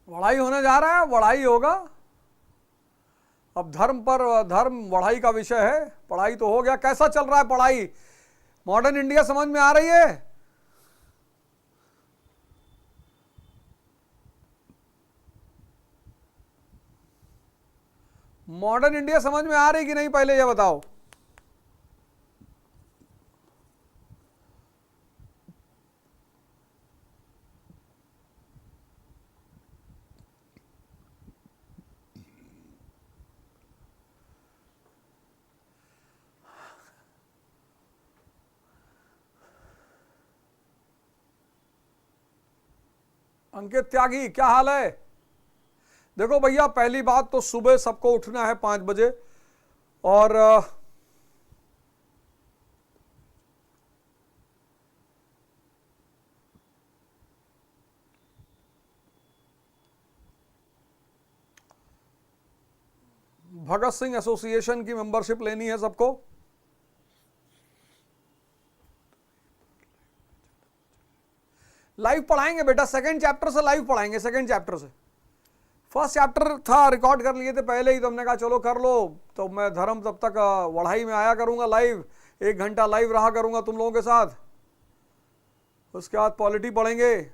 बढ़ाई होने जा रहा है, बढ़ाई होगा। अब धर्म पर धर्म बढ़ाई का विषय है। पढ़ाई तो हो गया, कैसा चल रहा है पढ़ाई? मॉडर्न इंडिया समझ में आ रही है? मॉडर्न इंडिया समझ में आ रही कि नहीं, पहले ये बताओ। अंकित त्यागी, क्या हाल है? देखो भैया, पहली बात तो सुबह सबको उठना है 5 बजे, और भगत सिंह एसोसिएशन की मेंबरशिप लेनी है सबको। लाइव पढ़ाएंगे बेटा, सेकंड चैप्टर से लाइव पढ़ाएंगे, सेकंड चैप्टर से। फर्स्ट चैप्टर था, रिकॉर्ड कर लिए थे पहले ही, तो हमने कहा चलो कर लो, तो मैं धर्म तब तक वढ़ाई में आया करूंगा लाइव, 1 घंटा लाइव रहा करूंगा तुम लोगों के साथ। उसके बाद पॉलिटी पढ़ेंगे।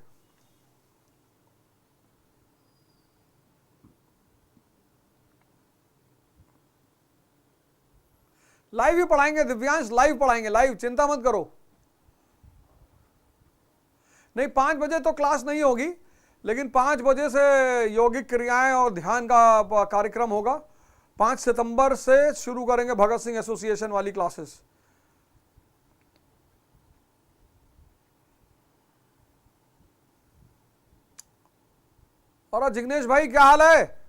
लाइव ही पढ़ाएंगे दिव्यांश, लाइव पढ़ाएंगे, लाइव, चिंता मत करो। नहीं 5 बजे तो क्लास नहीं होगी, लेकिन 5 बजे से यौगिक क्रियाएं और ध्यान का कार्यक्रम होगा। 5 सितंबर से शुरू करेंगे भगत सिंह एसोसिएशन वाली क्लासेस। और जिग्नेश भाई क्या हाल है?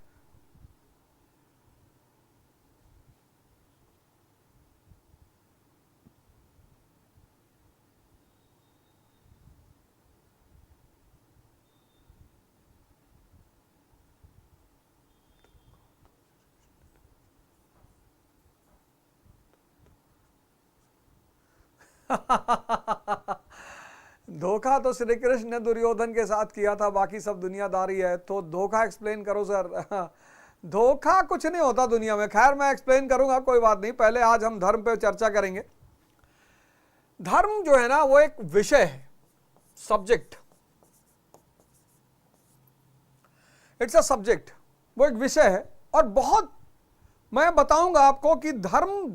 धोखा तो श्री कृष्ण ने दुर्योधन के साथ किया था, बाकी सब दुनियादारी है। तो धोखा एक्सप्लेन करो सर। धोखा कुछ नहीं होता दुनिया में। खैर मैं एक्सप्लेन करूंगा, कोई बात नहीं। पहले आज हम धर्म पे चर्चा करेंगे। धर्म जो है ना वो एक विषय है, सब्जेक्ट, इट्स अ सब्जेक्ट, वो एक विषय है। और बहुत मैं बताऊंगा आपको कि धर्म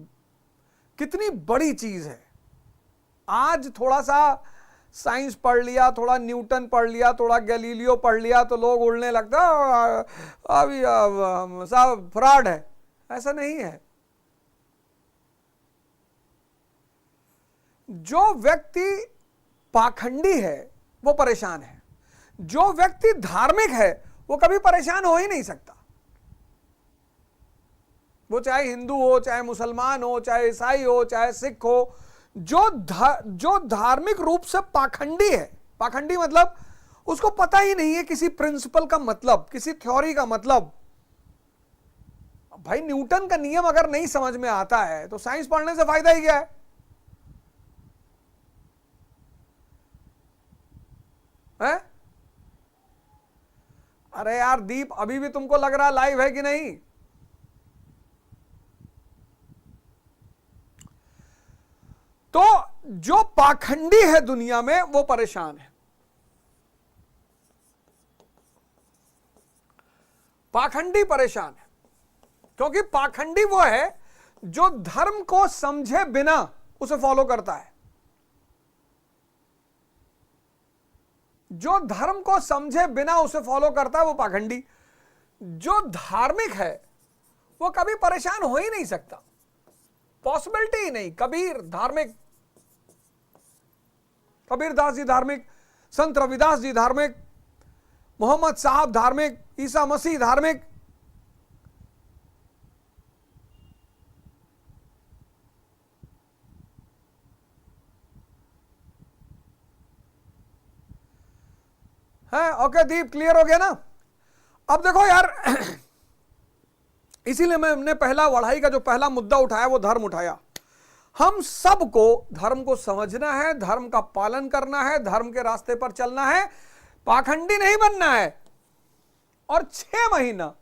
कितनी बड़ी चीज है। आज थोड़ा सा साइंस पढ़ लिया, थोड़ा न्यूटन पढ़ लिया, थोड़ा गैलीलियो पढ़ लिया तो लोग उड़ने लगता अभी सब फ्रॉड है। ऐसा नहीं है। जो व्यक्ति पाखंडी है वो परेशान है। जो व्यक्ति धार्मिक है वो कभी परेशान हो ही नहीं सकता। वो चाहे हिंदू हो, चाहे मुसलमान हो, चाहे ईसाई हो, चाहे सिख हो। जो धार्मिक रूप से पाखंडी है, पाखंडी मतलब उसको पता ही नहीं है किसी प्रिंसिपल का मतलब, किसी थ्योरी का मतलब। भाई न्यूटन का नियम अगर नहीं समझ में आता है तो साइंस पढ़ने से फायदा ही क्या है? है? अरे यार दीप, अभी भी तुमको लग रहा लाइव है कि नहीं? तो जो पाखंडी है दुनिया में वो परेशान है। पाखंडी परेशान है क्योंकि पाखंडी वो है जो धर्म को समझे बिना उसे फॉलो करता है। जो धर्म को समझे बिना उसे फॉलो करता है वो पाखंडी। जो धार्मिक है वो कभी परेशान हो ही नहीं सकता, पॉसिबिलिटी ही नहीं। कबीर धार्मिक, कबीरदास जी धार्मिक, संत रविदास जी धार्मिक, मोहम्मद साहब धार्मिक, ईसा मसीह धार्मिक। है? ओके दीप, क्लियर हो गया ना? अब देखो यार, इसीलिए मैंने पहला वढ़ाई का जो पहला मुद्दा उठाया वो धर्म उठाया। हम सबको धर्म को समझना है, धर्म का पालन करना है, धर्म के रास्ते पर चलना है, पाखंडी नहीं बनना है। और 6 महीना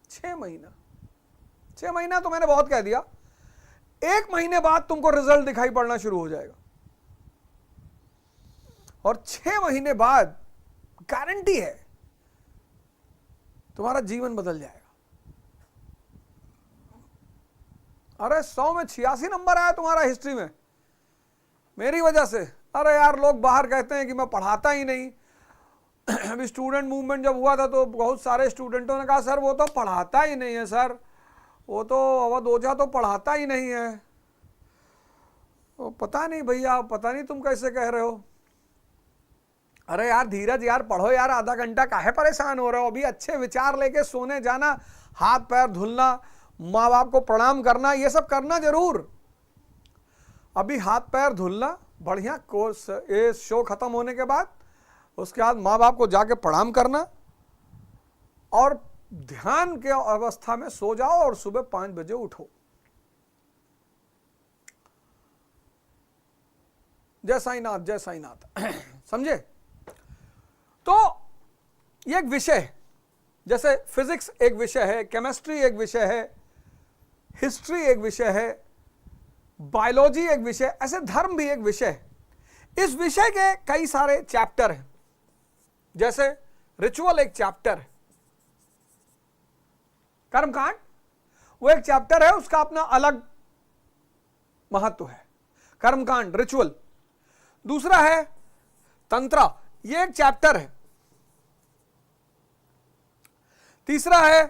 6 महीना तो मैंने बहुत कह दिया। 1 महीने बाद तुमको रिजल्ट दिखाई पड़ना शुरू हो जाएगा। और 6 महीने बाद गारंटी है तुम्हारा जीवन बदल जाएगा। अरे 100 में 86 नंबर आया तुम्हारा हिस्ट्री में, मेरी वजह से। अरे यार लोग बाहर कहते हैं कि मैं पढ़ाता ही नहीं। अभी स्टूडेंट मूवमेंट जब हुआ था तो बहुत सारे स्टूडेंटों ने कहा सर वो तो पढ़ाता ही नहीं है, सर वो तो अवध ओझा तो पढ़ाता ही नहीं है। तो पता नहीं भैया, पता नहीं तुम कैसे कह रहे हो। अरे यार धीरज यार, पढ़ो यार, आधा घंटा काहे परेशान हो रहे हो? अभी अच्छे विचार लेके सोने जाना, हाथ पैर धुलना, माँ बाप को प्रणाम करना, ये सब करना जरूर। अभी हाथ पैर धुलना बढ़िया, कोर्स ये शो खत्म होने के बाद उसके बाद माँ बाप को जाके प्रणाम करना और ध्यान के अवस्था में सो जाओ और सुबह 5 बजे उठो। जय साईनाथ, जय साईनाथ। समझे? तो ये एक विषय है, जैसे फिजिक्स एक विषय है, केमिस्ट्री एक विषय है, हिस्ट्री एक विषय है, बायोलॉजी एक विषय, ऐसे धर्म भी एक विषय है। इस विषय के कई सारे चैप्टर हैं, जैसे रिचुअल एक चैप्टर है, कर्मकांड वो एक चैप्टर है, उसका अपना अलग महत्व है, कर्मकांड रिचुअल। दूसरा है तंत्रा, ये एक चैप्टर है। तीसरा है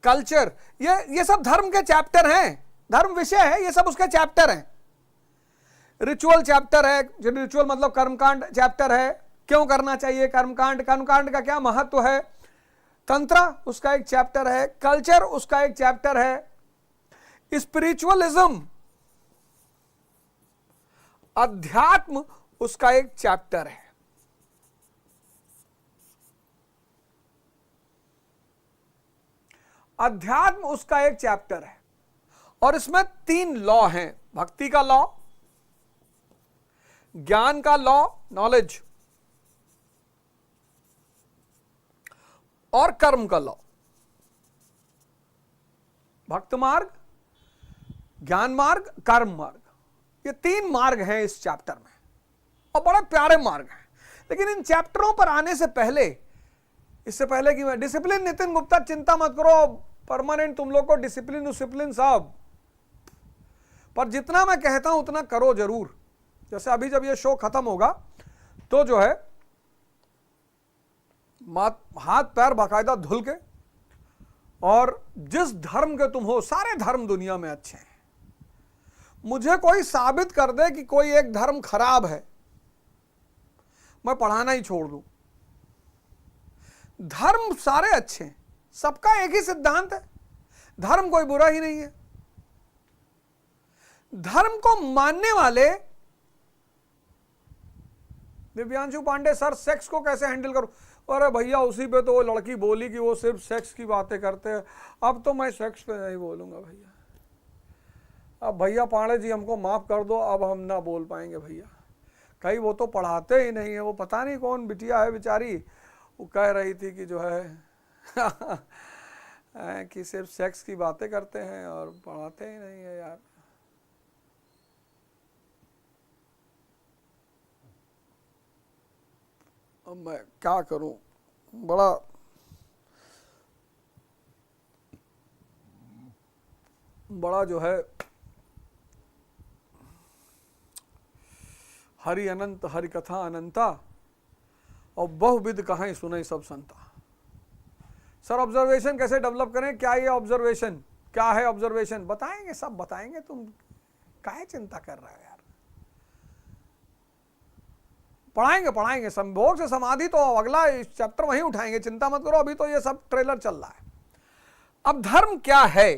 कल्चर, ये सब धर्म के चैप्टर हैं, धर्म विषय है, ये सब उसके चैप्टर हैं। रिचुअल चैप्टर है, रिचुअल मतलब कर्मकांड चैप्टर है, क्यों करना चाहिए कर्मकांड, कर्मकांड का क्या महत्व है। तंत्रा उसका एक चैप्टर है, कल्चर उसका एक चैप्टर है, स्पिरिचुअलिज्म अध्यात्म उसका एक चैप्टर है। अध्यात्म उसका एक चैप्टर है, और इसमें 3 लॉ हैं, भक्ति का लॉ, ज्ञान का लॉ नॉलेज, और कर्म का लॉ। भक्त मार्ग, ज्ञान मार्ग, कर्म मार्ग, ये 3 मार्ग हैं इस चैप्टर में, और बड़े प्यारे मार्ग हैं। लेकिन इन चैप्टरों पर आने से पहले, इससे पहले कि मैं डिसिप्लिन, नितिन गुप्ता चिंता मत करो, परमानेंट तुम लोग को डिसिप्लिन सब, पर जितना मैं कहता हूं उतना करो जरूर। जैसे अभी जब ये शो खत्म होगा तो जो है हाथ पैर बाकायदा धुल के, और जिस धर्म के तुम हो, सारे धर्म दुनिया में अच्छे हैं, मुझे कोई साबित कर दे कि कोई एक धर्म खराब है, मैं पढ़ाना ही छोड़ दूं। धर्म सारे अच्छे हैं, सबका एक ही सिद्धांत है, धर्म कोई बुरा ही नहीं है। धर्म को मानने वाले, दिव्यांशु पांडे सर सेक्स को कैसे हैंडल करूं, अरे भैया उसी पे तो वो लड़की बोली कि वो सिर्फ सेक्स की बातें करते हैं, अब तो मैं सेक्स पे नहीं बोलूंगा भैया, अब भैया पांडे जी हमको माफ कर दो, अब हम ना बोल पाएंगे भैया। कहीं वो तो पढ़ाते ही नहीं है, वो पता नहीं कौन बिटिया है बेचारी, वो कह रही थी कि जो है कि सिर्फ सेक्स की बातें करते हैं और पढ़ाते ही नहीं है यार। अब मैं क्या करूं, बड़ा जो है हरि अनंत हरि कथा अनंता, और बहुविध कहां सुने सब संता। सर ऑब्जर्वेशन कैसे डेवलप करें, क्या ये ऑब्जर्वेशन, क्या है ऑब्जर्वेशन, बताएंगे, सब बताएंगे, तुम काहे चिंता कर रहे हो यार। पढ़ाएंगे संभोग से समाधि तो अगला चैप्टर वहीं उठाएंगे, चिंता मत करो, अभी तो ये सब ट्रेलर चल रहा है। अब धर्म क्या है।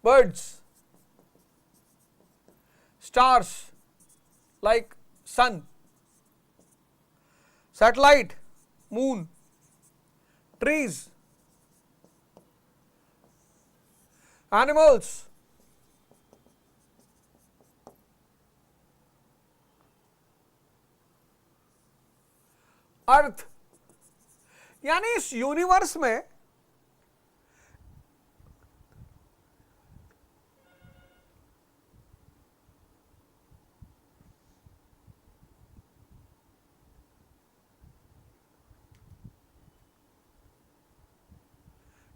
Birds, stars like sun, satellite, moon, trees, animals, अर्थ, यानी इस यूनिवर्स में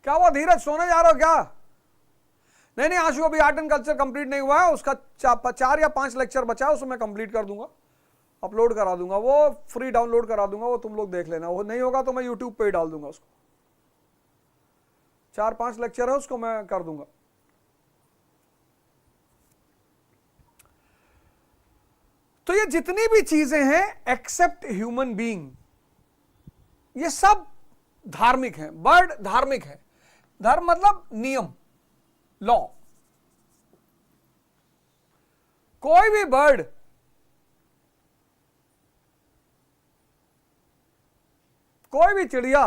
क्या हुआ धीरज, सोने जा रहे हो क्या? नहीं आशु, अभी आर्ट एंड कल्चर कंप्लीट नहीं हुआ है, उसका 4 या 5 लेक्चर बचा है, उसमें मैं कंप्लीट कर दूंगा, अपलोड करा दूंगा, वो फ्री डाउनलोड करा दूंगा, वो तुम लोग देख लेना, वो नहीं होगा तो मैं यूट्यूब पे ही डाल दूंगा उसको। 4-5 लेक्चर है, उसको मैं कर दूंगा। तो ये जितनी भी चीजें हैं एक्सेप्ट ह्यूमन बीइंग, ये सब धार्मिक हैं। बर्ड धार्मिक है, धर्म मतलब नियम, लॉ। कोई भी बर्ड कोई भी चिड़िया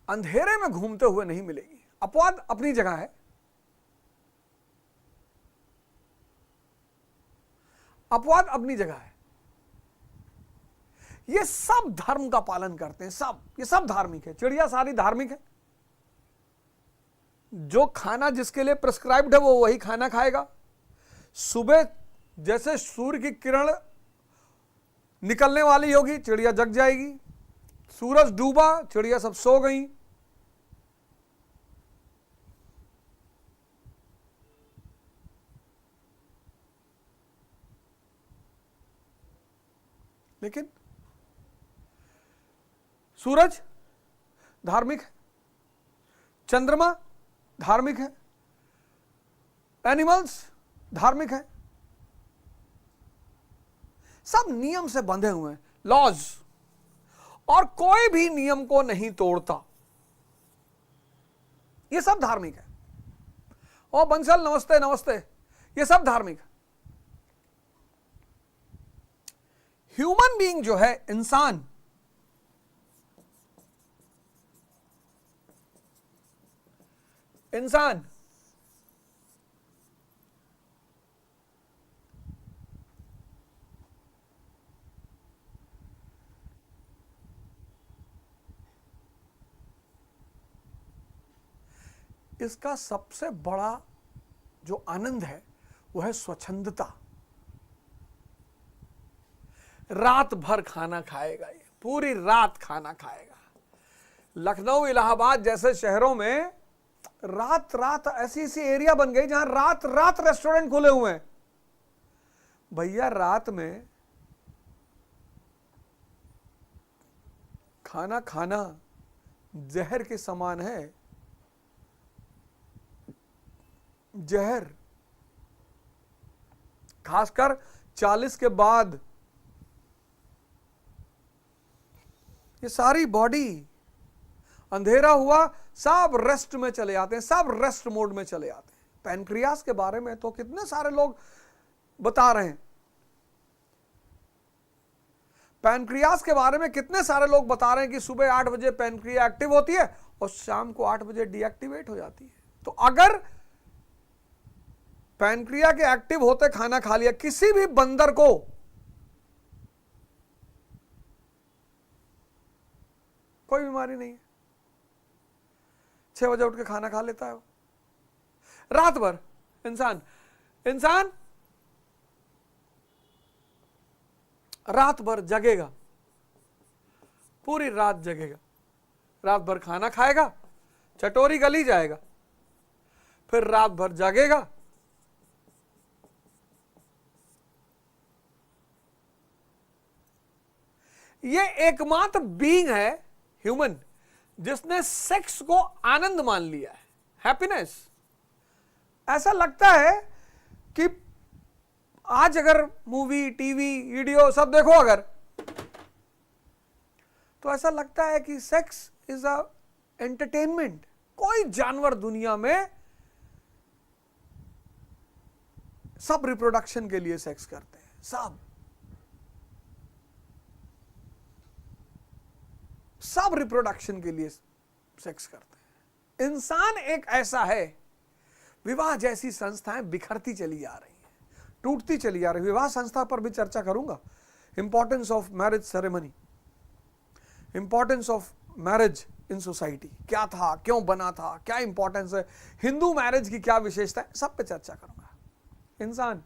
अंधेरे में घूमते हुए नहीं मिलेगी। अपवाद अपनी जगह है, अपवाद अपनी जगह है। ये सब धर्म का पालन करते हैं, सब, ये सब धार्मिक है, चिड़िया सारी धार्मिक है। जो खाना जिसके लिए प्रिस्क्राइब्ड है वो वही खाना खाएगा। सुबह जैसे सूर्य की किरण निकलने वाली होगी, चिड़िया जग जाएगी। सूरज डूबा, चिड़िया सब सो गई। लेकिन सूरज धार्मिक है, चंद्रमा धार्मिक है, एनिमल्स धार्मिक है, सब नियम से बंधे हुए हैं, लॉज, और कोई भी नियम को नहीं तोड़ता। ये सब धार्मिक है। ओ बंसल नमस्ते नमस्ते, ये सब धार्मिक है। ह्यूमन बीइंग जो है, इंसान, इंसान इसका सबसे बड़ा जो आनंद है वो है स्वच्छंदता। रात भर खाना खाएगा, ये पूरी रात खाना खाएगा। लखनऊ इलाहाबाद जैसे शहरों में रात रात ऐसी ऐसी एरिया बन गई जहां रात रात रेस्टोरेंट खुले हुए हैं। भैया रात में खाना खाना जहर के समान है, जहर। खासकर 40 के बाद ये सारी बॉडी, अंधेरा हुआ, सब रेस्ट में चले जाते हैं, सब रेस्ट मोड में चले जाते हैं। पैनक्रियास के बारे में तो कितने सारे लोग बता रहे हैं, पैनक्रियास के बारे में कितने सारे लोग बता रहे हैं कि सुबह 8 बजे पैनक्रिया एक्टिव होती है और शाम को 8 बजे डीएक्टिवेट हो जाती है। तो अगर पैनक्रिया के एक्टिव होते खाना खा लिया, किसी भी बंदर को कोई बीमारी नहीं है, 6 बजे उठ के खाना खा लेता है वो। रात भर इंसान रात भर जगेगा, पूरी रात जगेगा, रात भर खाना खाएगा, चटोरी गली जाएगा, फिर रात भर जगेगा, ये एकमात्र बीइंग है ह्यूमन जिसने सेक्स को आनंद मान लिया है, हैप्पीनेस। ऐसा लगता है कि आज अगर मूवी, टीवी, वीडियो सब देखो अगर, तो ऐसा लगता है कि सेक्स इज अ एंटरटेनमेंट। कोई जानवर दुनिया में सब रिप्रोडक्शन के लिए सेक्स करते हैं, सब रिप्रोडक्शन के लिए सेक्स करते हैं। इंसान एक ऐसा है, विवाह जैसी संस्थाएं बिखरती चली जा रही हैं, टूटती चली जा रही है। विवाह संस्था पर भी चर्चा करूंगा, importance of marriage ceremony, importance of marriage in society, क्या था, क्यों बना था, क्या इंपॉर्टेंस है, हिंदू मैरिज की क्या विशेषता है, सब पे चर्चा करूंगा। इंसान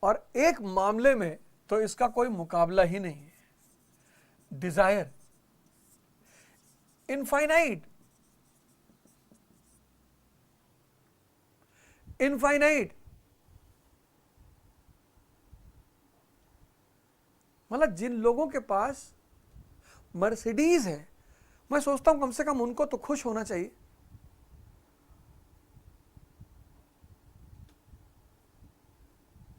और एक मामले में तो इसका कोई मुकाबला ही नहीं है, डिजायर, इनफाइनाइट, मतलब जिन लोगों के पास मर्सिडीज है, मैं सोचता हूं कम से कम उनको तो खुश होना चाहिए।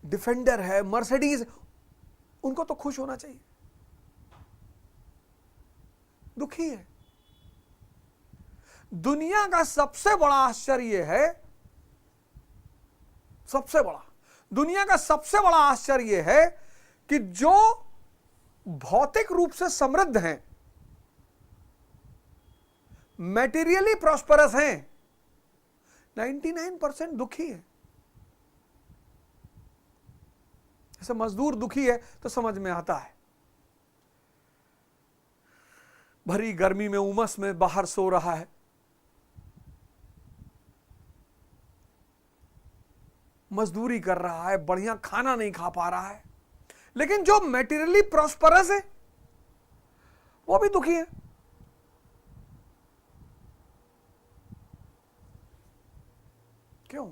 डिफेंडर है, मर्सिडीज, उनको तो खुश होना चाहिए, दुखी है। दुनिया का सबसे बड़ा आश्चर्य है, सबसे बड़ा, दुनिया का सबसे बड़ा आश्चर्य है कि जो भौतिक रूप से समृद्ध हैं, मैटेरियली प्रॉस्परस हैं, 99% दुखी है। जैसे मजदूर दुखी है तो समझ में आता है, भरी गर्मी में उमस में बाहर सो रहा है, मजदूरी कर रहा है, बढ़िया खाना नहीं खा पा रहा है। लेकिन जो मैटेरियली प्रॉस्परस है वो भी दुखी है। क्यों?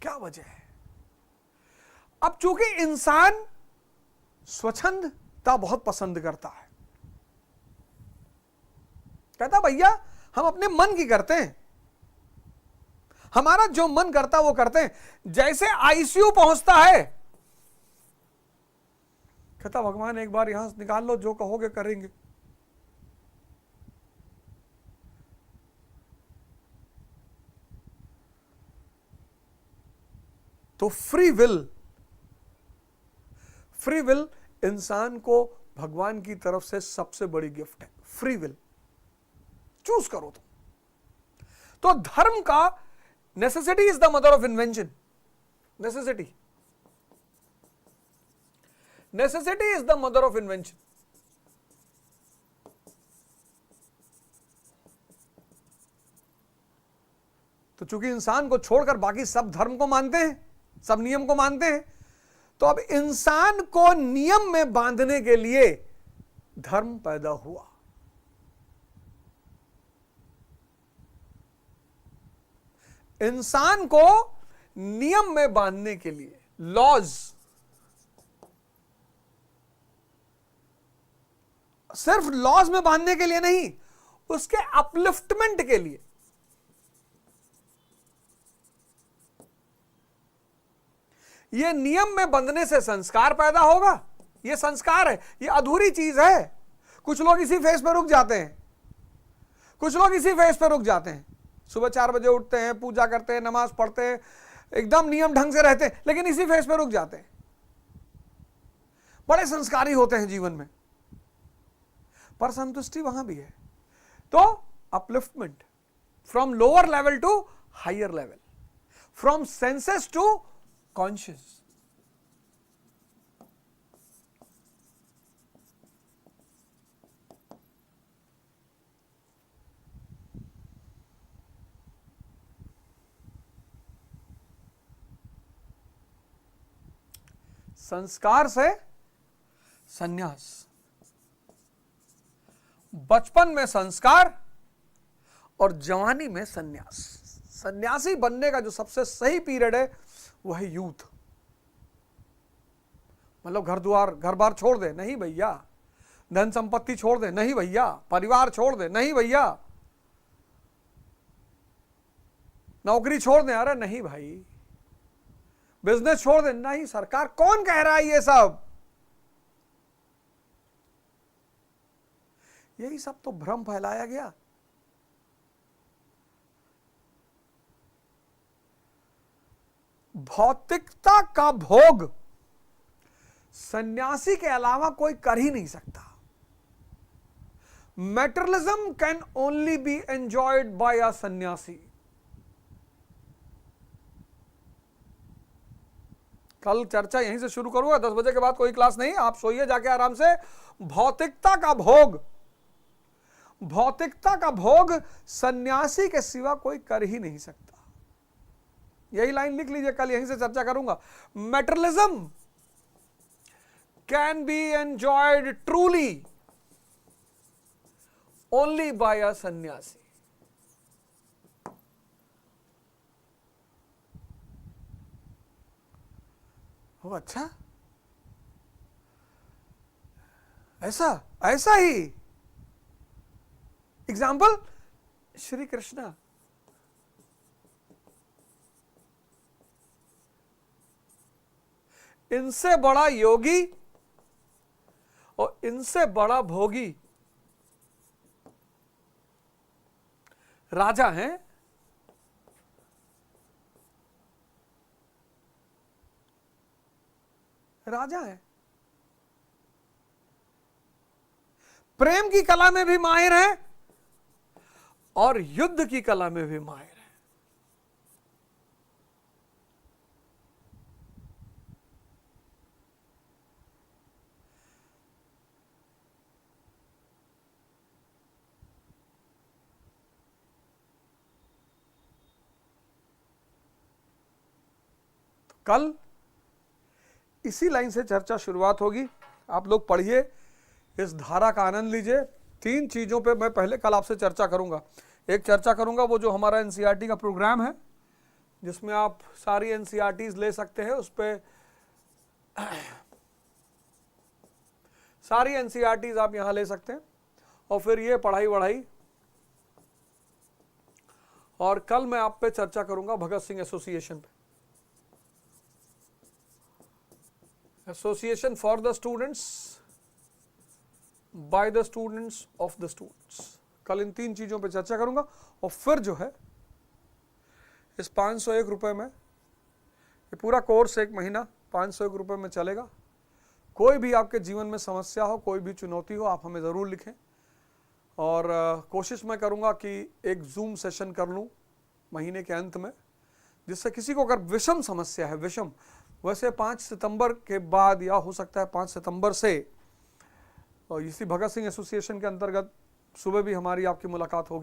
क्या वजह है? अब चूंकि इंसान स्वच्छंदता बहुत पसंद करता है, कहता भैया हम अपने मन की करते हैं, हमारा जो मन करता वो करते हैं। जैसे आईसीयू पहुंचता है, कहता भगवान एक बार यहां से निकाल लो, जो कहोगे करेंगे। तो फ्री विल इंसान को भगवान की तरफ से सबसे बड़ी गिफ्ट है। फ्री विल चूज करो तुम। तो धर्म का necessity is the mother of invention. Necessity is the mother of invention. तो चूंकि इंसान को छोड़कर बाकी सब धर्म को मानते हैं, सब नियम को मानते हैं, तो अब इंसान को नियम में बांधने के लिए धर्म पैदा हुआ। इंसान को नियम में बांधने के लिए, लॉज, सिर्फ लॉज में बांधने के लिए नहीं, उसके अपलिफ्टमेंट के लिए। यह नियम में बंधने से संस्कार पैदा होगा। यह संस्कार है, यह अधूरी चीज है। कुछ लोग इसी फेज पर रुक जाते हैं, कुछ लोग इसी फेज पर रुक जाते हैं। सुबह 4 बजे उठते हैं, पूजा करते हैं, नमाज पढ़ते हैं, एकदम नियम ढंग से रहते हैं, लेकिन इसी फेज पर रुक जाते हैं। बड़े संस्कारी होते हैं जीवन में, पर संतुष्टि वहां भी है। तो upliftment from lower level to higher level, from senses to conscious. संस्कार से संन्यास, बचपन में संस्कार और जवानी में संन्यास। सन्यासी बनने का जो सबसे सही पीरियड है वह है यूथ। मतलब घर द्वार, घर बार छोड़ दे, नहीं भैया। धन संपत्ति छोड़ दे, नहीं भैया। परिवार छोड़ दे, नहीं भैया। नौकरी छोड़ दे, अरे नहीं भाई। बिजनेस छोड़ दे, नहीं सरकार, कौन कह रहा है ये सब? यही सब तो भ्रम फैलाया गया। भौतिकता का भोग सन्यासी के अलावा कोई कर ही नहीं सकता। Materialism can only be enjoyed by a sannyasi. कल चर्चा यहीं से शुरू करूंगा, 10 बजे के बाद कोई क्लास नहीं, आप सोइए जाके आराम से। भौतिकता का भोग, भौतिकता का भोग सन्यासी के सिवा कोई कर ही नहीं सकता। यही लाइन लिख लीजिए, कल यहीं से चर्चा करूंगा। Materialism can be enjoyed truly only by a sannyasi. ओ अच्छा, ऐसा ऐसा ही। एग्जाम्पल, श्री कृष्ण। इनसे बड़ा योगी और इनसे बड़ा भोगी राजा हैं, राजा है, प्रेम की कला में भी माहिर है और युद्ध की कला में भी माहिर है। तो कल इसी लाइन से चर्चा शुरुआत होगी। आप लोग पढ़िए, इस धारा का आनंद लीजिए। 3 चीजों पे मैं पहले कल आपसे चर्चा करूंगा। एक चर्चा करूंगा वो जो हमारा एनसीईआरटी का प्रोग्राम है, जिसमें आप सारी एनसीईआरटीज ले सकते हैं, उस पे सारी एनसीईआरटीज आप यहां ले सकते हैं। और फिर ये पढ़ाई वढ़ाई, और कल मैं आप पे चर्चा करूंगा भगत सिंह एसोसिएशन पे, association for the students by the students of the students. कल इन 3 चीजों पे चर्चा करूंगा। और फिर जो है इस 501 रुपए में, ये पूरा कोर्स 1 महीना 501 रुपए में चलेगा। कोई भी आपके जीवन में समस्या हो, कोई भी चुनौती हो, आप हमें ज़रूर लिखें। और कोशिश मैं करूंगा कि एक जूम सेशन कर लूं महीने के अंत में, जिससे किसी को अगर विषम समस्या है, विषम, वैसे 5 सितंबर के बाद या हो सकता है 5 सितंबर से इसी भगत सिंह एसोसिएशन के अंतर्गत सुबह भी हमारी आपकी मुलाकात होगी।